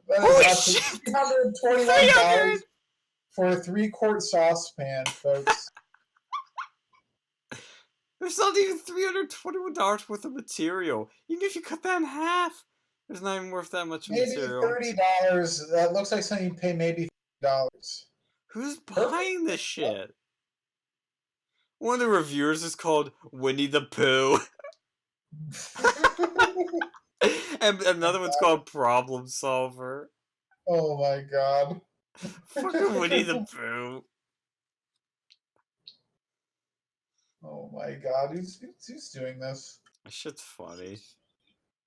That is $321 for a 3-quart saucepan, folks. There's not even $321 worth of material. Even if you cut that in half, there's not even worth that much material. Maybe $30. That looks like something you pay maybe $30. Who's buying this shit? One of the reviewers is called Winnie the Pooh. And another one's called Problem Solver. Oh my god. Fucking Winnie the Pooh. Oh my god, who's doing this? That shit's funny.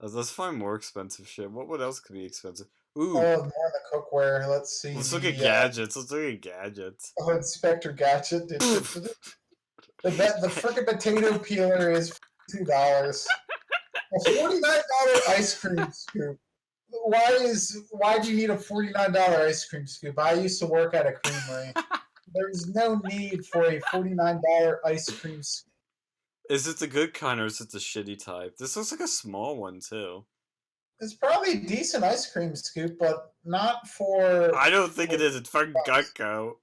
Let's find more expensive shit. What else could be expensive? Ooh. Oh, more of the cookware. Let's see. Let's look at gadgets. Let's look at gadgets. Oh, Inspector Gadget. The frickin' potato peeler is $2. A $49 ice cream scoop. Why do you need a $49 ice cream scoop? I used to work at a creamery. There's no need for a $49 ice cream scoop. Is it the good kind or is it the shitty type? This looks like a small one too. It's probably a decent ice cream scoop, but not for. I don't think it is. It's from Cutco.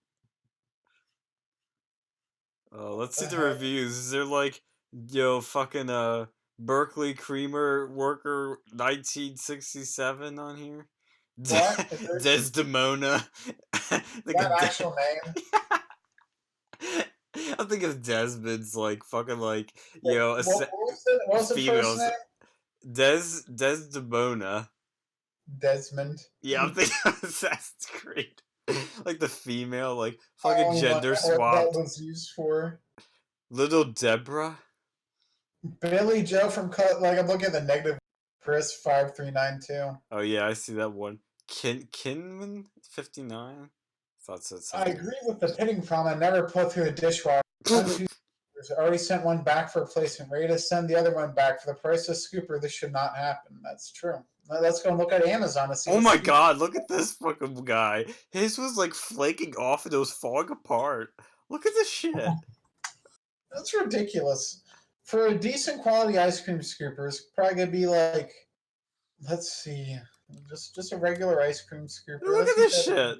Let's see the reviews. Is there like, fucking Berkeley Creamer Worker 1967 on here? What? Desdemona. That actual name? I think of Desmond's like fucking like What was the females. first name? Desdemona. Desmond. Yeah, I'm thinking of Assassin's Creed. Like the female, like fucking gender swap. That was used for. Little Deborah. Billy Joe from like I'm looking at the negative. Chris 5392. Oh yeah, I see that one. Kinman 59. Thought so. I agree with the pitting problem. I never put through the dishwasher. Already sent one back for replacement. Ready to send the other one back for the price of scooper. This should not happen. That's true. Now let's go and look at Amazon to see. Oh my god! Look at this fucking guy. His was like flaking off and it was falling apart. Look at this shit. That's ridiculous. For a decent quality ice cream scooper, it's probably gonna be like, let's see, just a regular ice cream scooper. Look at this shit.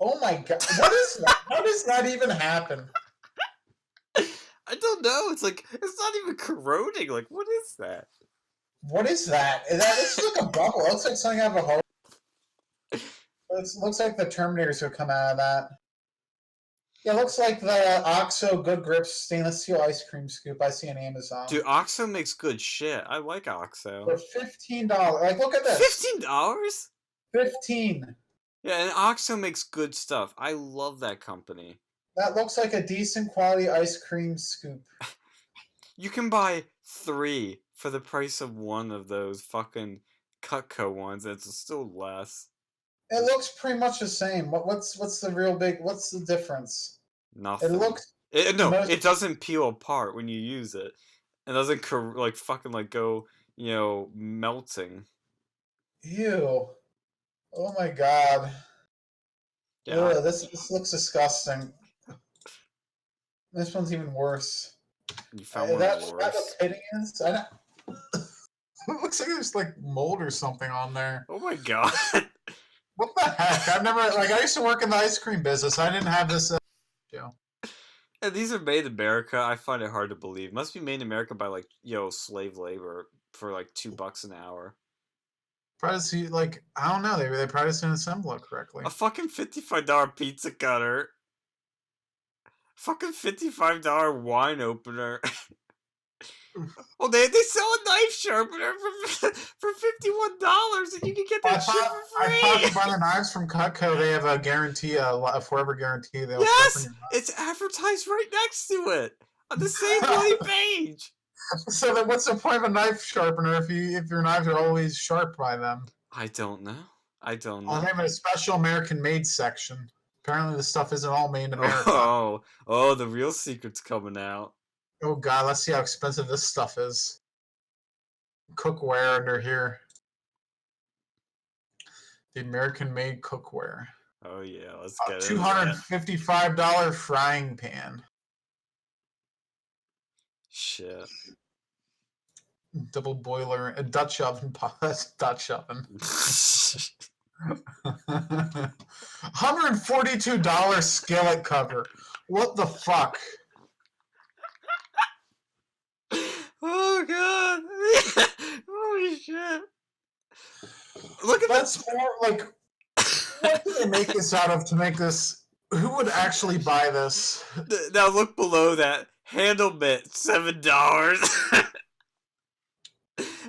Oh my god! What is that? How does that even happen? I don't know. It's like it's not even corroding. Like, what is that? What is that? It's like a bubble. It looks like something out of a horror. It looks like the Terminators would come out of that. Yeah, it looks like the OXO Good Grips stainless steel ice cream scoop I see on Amazon. Dude, OXO makes good shit. I like OXO. For $15. Like, look at this. $15? 15. Yeah, and OXO makes good stuff. I love that company. That looks like a decent quality ice cream scoop. You can buy 3 for the price of one of those fucking Cutco ones. It's still less. It looks pretty much the same. What's the real big? What's the difference? Nothing. It looks. It doesn't peel apart when you use it. It doesn't like fucking like go melting. Ew. Oh my god. Yeah. Ugh, this looks disgusting. This one's even worse. You found one That worse. the pitting is? It looks like there's like mold or something on there. Oh my god. What the heck? I've never I used to work in the ice cream business. I didn't have this. And these are made in America. I find it hard to believe. Must be made in America by like slave labor for like $2 an hour. Probably like I don't know. They probably didn't assemble it correctly. A fucking $55 pizza cutter. Fucking $55 wine opener. Well, they sell a knife sharpener for $51, and you can get that shit for free. I thought to buy the knives from Cutco. They have a guarantee, a forever guarantee. They'll Yes, it's advertised right next to it on the same bloody page. So then, what's the point of a knife sharpener if your knives are always sharp by them? I don't know. They have a special American-made section. Apparently, the stuff isn't all made in America. Oh, the real secret's coming out. Oh god, let's see how expensive this stuff is. Cookware under here. The American-made cookware. Oh yeah, let's get it. $255 frying pan. Shit. Double boiler, a Dutch oven. That's Dutch oven. $142 skillet cover. What the fuck? Oh god! Holy shit! Look at That's more like. What do they make this out of to make this? Who would actually buy this? Now look below that. Handle mitt, $7.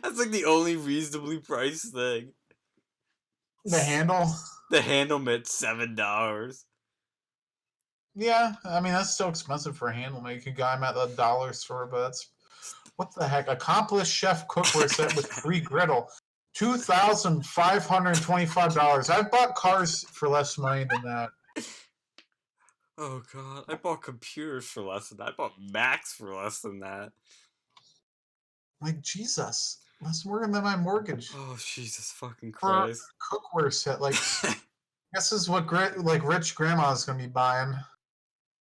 That's like the only reasonably priced thing. The handle? The handle mitt, $7. Yeah, I mean that's still expensive for a handle mitt. You could buy them at the dollar store, but that's what the heck? Accomplished chef cookware set with free griddle, $2,525. I've bought cars for less money than that. Oh god, I bought computers for less than that. I bought Macs for less than that. Like, Jesus. That's more than my mortgage. Oh Jesus fucking For a Christ. cookware set, like, this is what rich grandma's gonna be buying.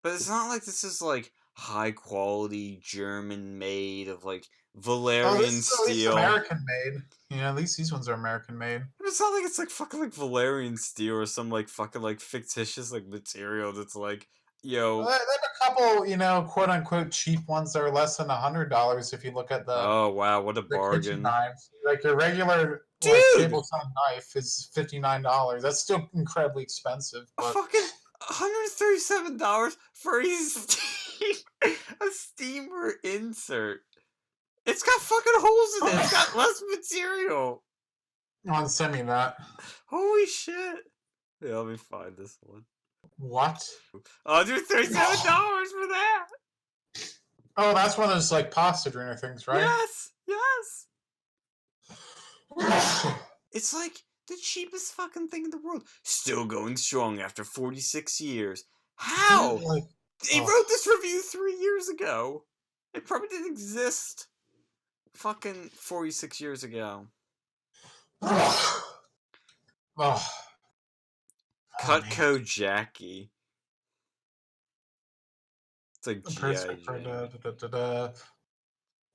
But it's not like this is like high quality German made of like Oh, this Valerian is at least steel. American made. At least these ones are American made. It's not like it's like fucking like Valerian steel or some like fucking like fictitious like material that's like, yo. They have a couple, quote unquote cheap ones that are less than $100 if you look at Oh wow, what a the kitchen bargain. knives. Like your regular Dude! tabletop knife is $59. That's still incredibly expensive, A but fucking $137 for a steamer insert. It's got fucking holes in it. It's got less material. send me that. Holy shit. Yeah, let me find this one. What? $137 for that. Oh, that's one of those like pasta drainer things, right? Yes, yes. It's like the cheapest fucking thing in the world. Still going strong after 46 years. How? Like, They wrote this review 3 years ago. It probably didn't exist fucking 46 years ago. oh, Cutco Jackie. It's like G.I. Jane.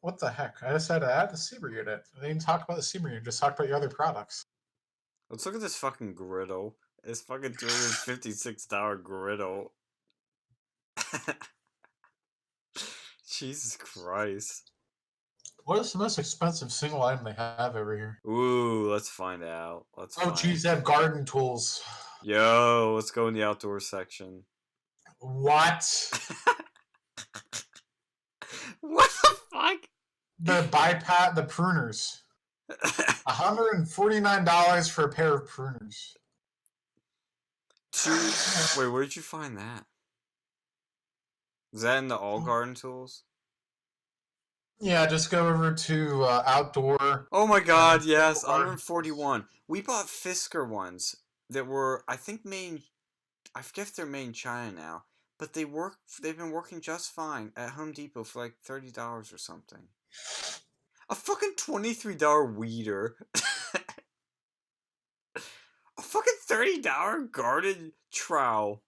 What the heck? I just had to add the Seaver unit. I didn't talk about the Seaver unit, just talked about your other products. Let's look at this fucking griddle. This fucking $256 griddle. Jesus Christ. What is the most expensive single item they have over here? Ooh, let's find out. Geez, they have garden tools. Yo, let's go in the outdoor section. What? What the fuck? The pruners. $149 for a pair of pruners. Wait, where'd you find that? Is that in the all garden tools? Yeah, just go over to outdoor. Oh my god, yes, 141. We bought Fisker ones that were, I think, I forget if they're made in China now, but they've been working just fine at Home Depot for like $30 or something. A fucking $23 weeder. A fucking $30 garden trowel.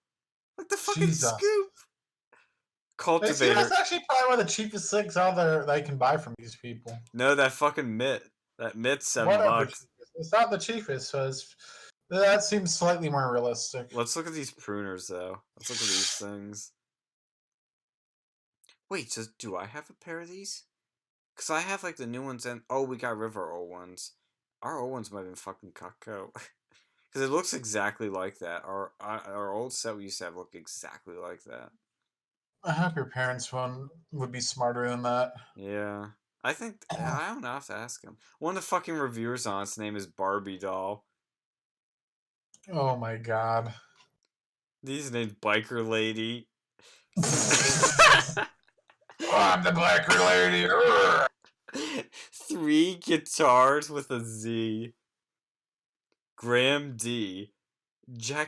Like the fucking Jesus. scoop. Cultivator. That's actually probably one of the cheapest things out there that I can buy from these people. No, that fucking mitt. That mitt's $7. It's not the cheapest, so that seems slightly more realistic. Let's look at these pruners, though. Let's look at these things. Wait, so do I have a pair of these? Because I have, like, the new ones, and... Oh, we got rid of our old ones. Our old ones might have been fucking Cutco. Because it looks exactly like that. Our old set we used to have looked exactly like that. I hope your parents' one would be smarter than that. Yeah. I think... I don't know. I have to ask him. One of the fucking reviewers on its name is Barbie Doll. Oh my god. These names Biker Lady. I'm the Biker Lady. 3 guitars with a Z. Graham D. I'm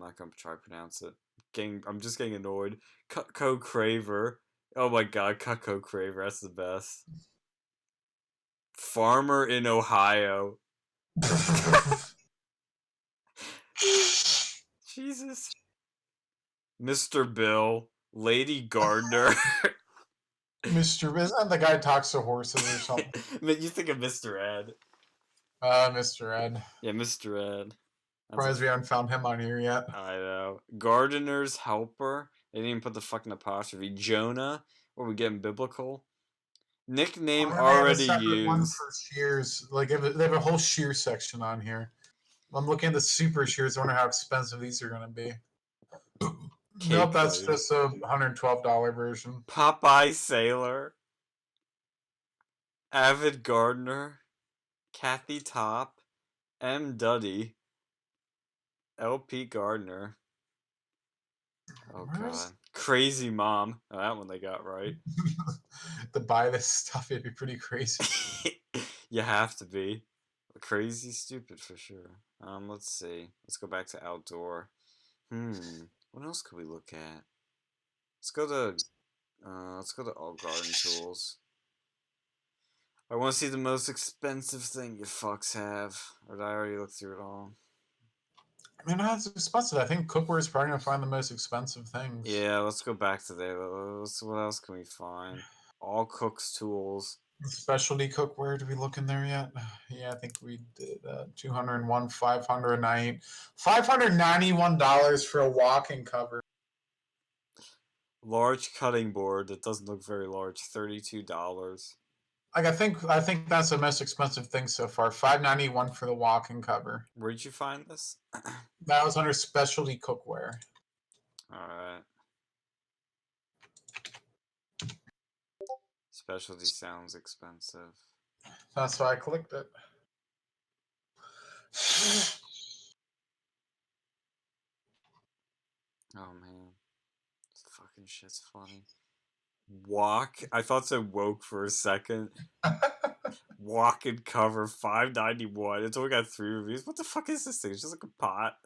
not gonna try to pronounce it. I'm just getting annoyed. Cutco Craver. Oh my god, Cutco Craver, that's the best. Farmer in Ohio. Jesus. Mr. Bill. Lady Gardner. Mr. Isn't that the guy who talks to horses or something? You think of Mr. Ed. Mr. Ed. Yeah, Mr. Ed. Surprised we haven't found him on here yet. I know. Gardener's Helper. They didn't even put the fucking apostrophe. Jonah. Were we getting biblical? Nickname already used. One for shears. Like, they have a whole shear section on here. I'm looking at the super shears. I wonder how expensive these are going to be. Nope, that's just a $112 version. Popeye Sailor. Avid Gardener. Kathy Top. M. Duddy. LP Gardner. Oh god. Crazy Mom. Oh, that one they got right. To buy this stuff, it'd be pretty crazy. You have to be. Crazy stupid for sure. Let's see. Let's go back to outdoor. What else could we look at? Let's go to all garden tools. I want to see the most expensive thing you fucks have. Or did I already look through it all? I mean, it's expensive. I think cookware is probably gonna find the most expensive things. Yeah, let's go back to there. What else can we find? All cooks tools. Specialty cookware. Did we look in there yet? Yeah, I think we did. 201, 590, $591 for a walking cover. Large cutting board that doesn't look very large. $32. Like I think that's the most expensive thing so far. $591 for the walking cover. Where'd you find this? That was under specialty cookware. Alright. Specialty sounds expensive. That's why I clicked it. Oh man. This fucking shit's funny. Walk? I thought it said woke for a second. Walk and cover $5.91. It's only got 3 reviews. What the fuck is this thing? It's just like a pot.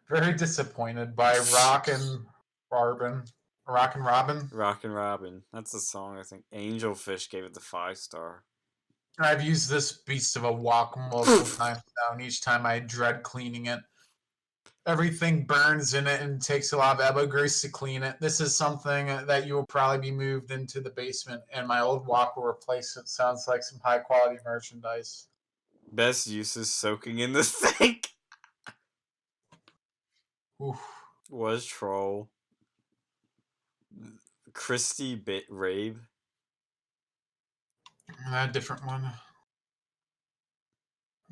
Very disappointed by Rockin' Robin. Rockin' Robin. Rockin' Robin. That's the song, I think. Angelfish gave it the 5-star. I've used this beast of a wok multiple times now, and each time I dread cleaning it. Everything burns in it and takes a lot of elbow grease to clean it. This is something that you will probably be moved into the basement, and my old wok will replace it. Sounds like some high quality merchandise. Best use is soaking in the sink. Oof. Was troll. Christy Rabe. A different one.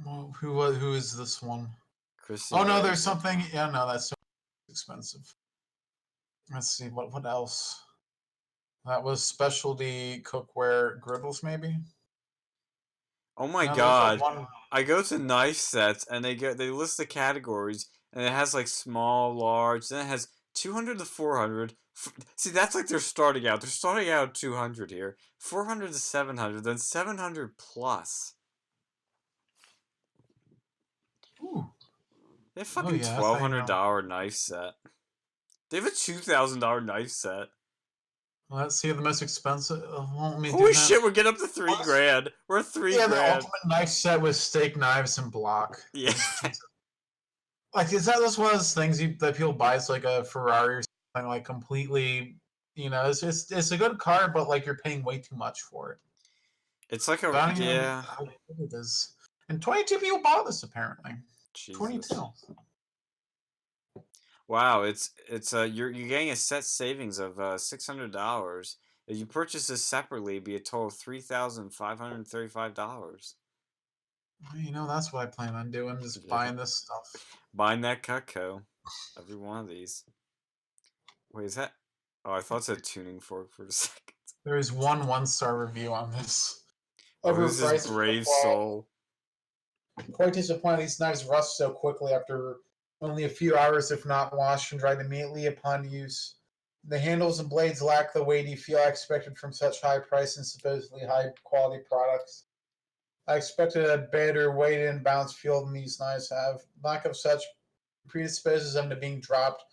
Well, who is this one? Christy Oh no, Rabe. there's something. Yeah, no, that's so expensive. Let's see what else. That was specialty cookware griddles, maybe. Oh my No, god. there's one. I go to knife sets and they list the categories and it has like small, large, then it has 200 to 400. See, that's like they're starting out. They're starting out at 200 here. 400 to 700, then 700 plus. Ooh. They have fucking yeah, that's how you know. $1,200 knife set. They have a $2,000 knife set. Well, let's see the most expensive. Holy shit, we're getting up to $3,000. We're at $3,000. Yeah, the ultimate knife set with steak knives and block. Yeah. Like, is that just one of those things that people buy? It's like a Ferrari or something, like completely. You know, it's a good car, but like you're paying way too much for it. It's like a I don't even know yeah. how big it is. And 22 people bought this apparently. Jesus. 22. Wow, it's you're getting a set savings of $600. If you purchase this separately, it'd be a total of $3,535. You know, that's what I plan on doing, just buying this stuff. Buying that Cutco. Every one of these. Wait, is that? Oh, I thought it said tuning fork for a second. There's one 1-star review on this. Oh, who's this brave soul? Quite disappointed these knives rust so quickly after only a few hours, if not washed and dried immediately upon use. The handles and blades lack the weighty feel I expected from such high price and supposedly high quality products. I expected a better weighted and balanced feel than these knives have. Lack of such predisposes them to being dropped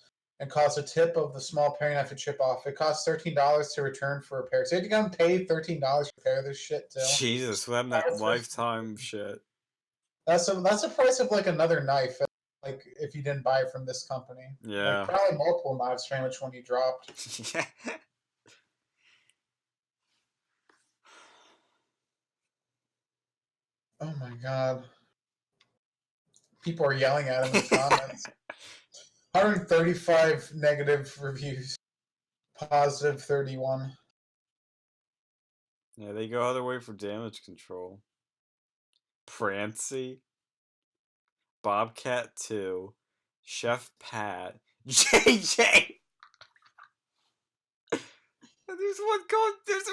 and cause a tip of the small paring knife to chip off. It costs $13 to return for repair. So you have to come pay $13 to repair this shit too. Jesus, what happened to that lifetime shit? That's the price of like another knife. Like if you didn't buy it from this company. Yeah. Like, probably multiple knives for how much one you dropped. Yeah. Oh my god. People are yelling at him in the comments. 135 negative reviews. Positive 31. Yeah, they go other way for damage control. Prancy. Bobcat 2. Chef Pat. JJ! There's a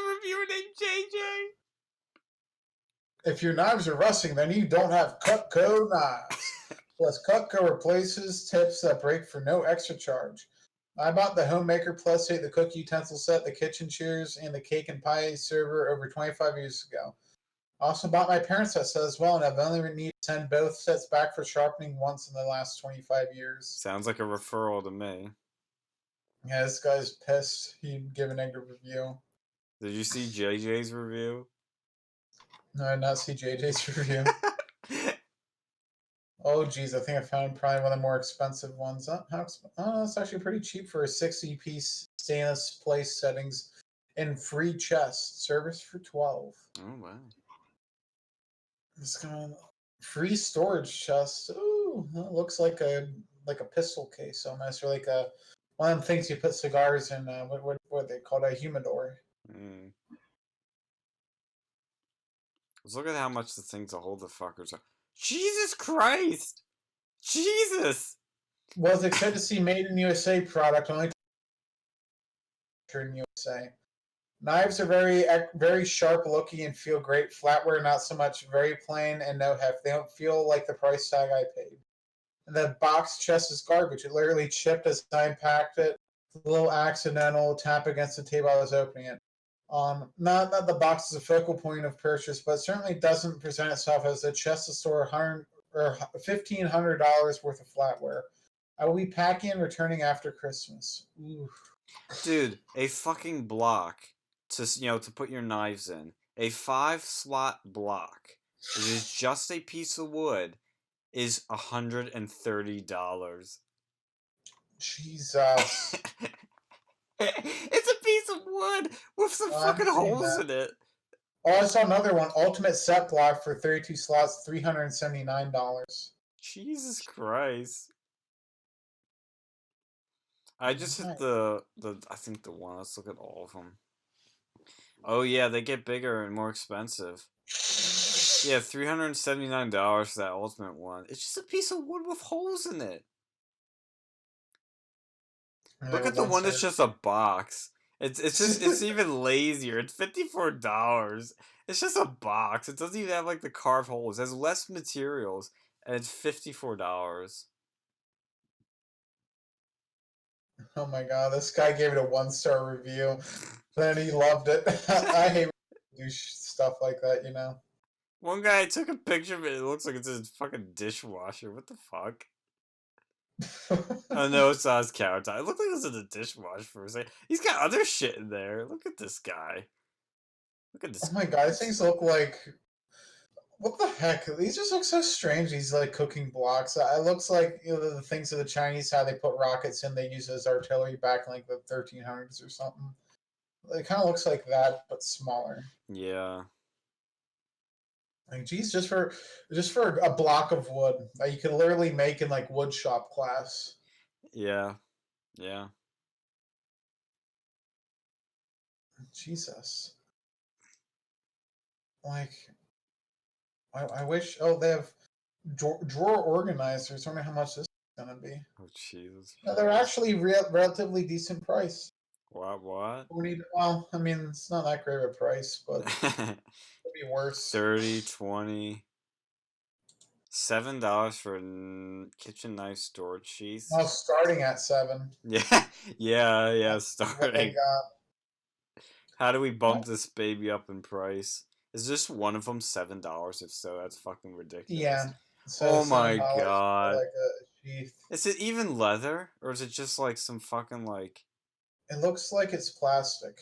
reviewer named JJ. If your knives are rusting, then you don't have Cutco knives. Plus, Cutco replaces tips that break for no extra charge. I bought the Homemaker Plus 8, the cook utensil set, the kitchen shears, and the cake and pie server over 25 years ago. Also bought my parents that set as well, and I've only needed to send both sets back for sharpening once in the last 25 years. Sounds like a referral to me. Yeah, this guy's pissed. He'd give a negative review. Did you see JJ's review? No, I did not see JJ's review. Oh, geez, I think I found probably one of the more expensive ones. It's actually pretty cheap for a 60-piece stainless place settings in free chest. Service for 12. Oh, wow. It's got free storage chest. Ooh, that looks like a pistol case almost, or like one of them things you put cigars in. What are they called? A humidor. Mm. Let's look at how much the things to hold the fuckers are. Jesus Christ! Jesus! Was excited to see made in USA product only in USA. Knives are very sharp looking and feel great. Flatware not so much. Very plain and no heft. They don't feel like the price tag I paid. And the box chest is garbage. It literally chipped as I unpacked it. A little accidental tap against the table I was opening it. Not that the box is a focal point of purchase, but certainly doesn't present itself as a chest to store $1,500 worth of flatware. I will be packing and returning after Christmas. Ooh. Dude, a fucking block to put your knives in. A 5-slot block. It is just a piece of wood. Is $130. Jesus. It's a piece of wood with some fucking holes in it. Oh, I saw another one. Ultimate set block for 32 slots, $379. Jesus Christ. I just hit the I think the one. Let's look at all of them. Oh yeah, they get bigger and more expensive. Yeah, $379 for that ultimate one. It's just a piece of wood with holes in it. Look at the one that's just a box. It's even lazier. It's $54. It's just a box. It doesn't even have like the carved holes. It has less materials, and it's $54. Oh my god, this guy gave it a 1-star review. Then he loved it. I hate when you do stuff like that, you know. One guy took a picture of it. It looks like it's his fucking dishwasher. What the fuck? Oh no, it's not his countertop. It looked like it was in the dishwasher for a second. He's got other shit in there. Look at this guy. Look at this. Oh my god, these things look like... What the heck? These just look so strange, these like cooking blocks. It looks like the things of the Chinese, how they put rockets in, they use as artillery back in like the 1300s or something. It kind of looks like that, but smaller. Yeah. Like, geez, just for a block of wood that you could literally make in like wood shop class. Yeah. Yeah. Jesus. Like, I wish. Oh, they have drawer organizers. I wonder how much this is gonna be. Oh Jesus. No, they're actually relatively decent price. What? Well, I mean, it's not that great of a price, but it could be worse. 30, 20. $7 for kitchen knife storage sheaths. Well, starting at $7. Yeah, What they starting. got. How do we bump this baby up in price? Is this one of them $7? If so, that's fucking ridiculous. Yeah. So Oh my $7 for, god. like a sheath. Is it even leather? Or is it just like some fucking like... It looks like it's plastic.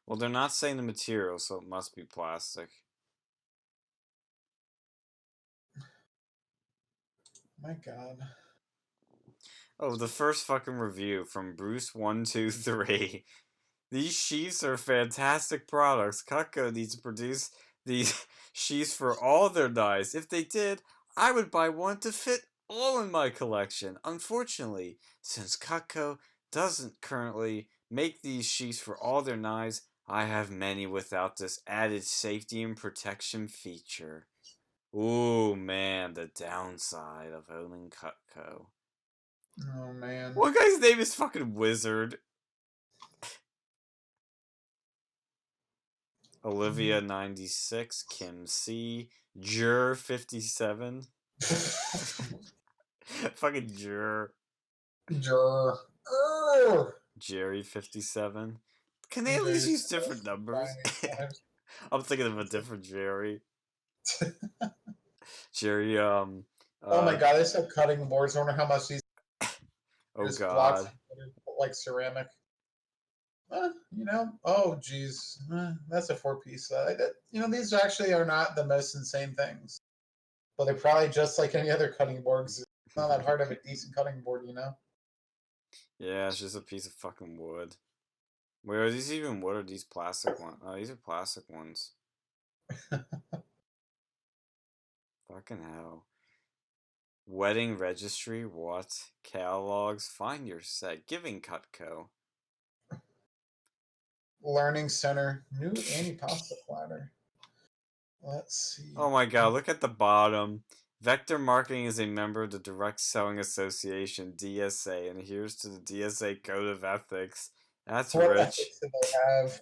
Well, they're not saying the material, so it must be plastic. My god. Oh, the first fucking review from Bruce123. These sheaths are fantastic products. Cutco needs to produce these sheaths for all their knives. If they did, I would buy one to fit all in my collection. Unfortunately, since Cutco doesn't currently make these sheaths for all their knives, I have many without this added safety and protection feature. Ooh, man, the downside of owning Cutco. Oh, man. One guy's name is fucking Wizard. Olivia 96, Kim C, Jur 57. Fucking Jur. Jur. Jerry 57. Can they at least use different numbers? I'm thinking of a different Jerry. Jerry, Oh my god, they said cutting boards. I wonder how much these oh is blocks god. like ceramic. You know, oh geez, that's a 4-piece. You know, these actually are not the most insane things, but they're probably just like any other cutting boards. It's not that hard of a decent cutting board, you know. Yeah, it's just a piece of fucking wood. Wait, are these even wood or are these plastic ones? Oh, these are plastic ones. Fucking hell. Wedding registry? What? Catalogs? Find your set. Giving Cutco. Learning center, new antipasta platter. Let's see. Oh my god, look at the bottom. Vector Marketing is a member of the Direct Selling Association, DSA, and here's to the DSA Code of Ethics. That's What rich. ethics do they have?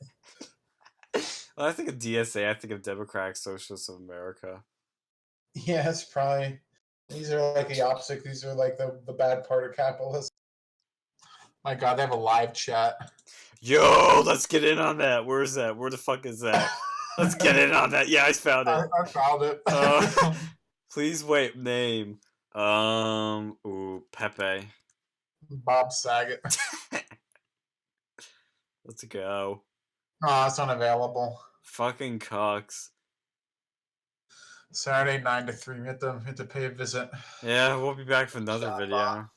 When I think of DSA, I think of Democratic Socialists of America. Yeah, it's probably. These are like the opposite. These are like the bad part of capitalism. My god, they have a live chat. Yo, let's get in on that. Where is that? Where the fuck is that? Let's get in on that. Yeah, I found it. I found it. Please wait. Name. Ooh, Pepe. Bob Saget. Let's go. Oh, it's unavailable. Fucking cucks. Saturday 9 to 3. We have to pay a visit. Yeah, we'll be back for another video.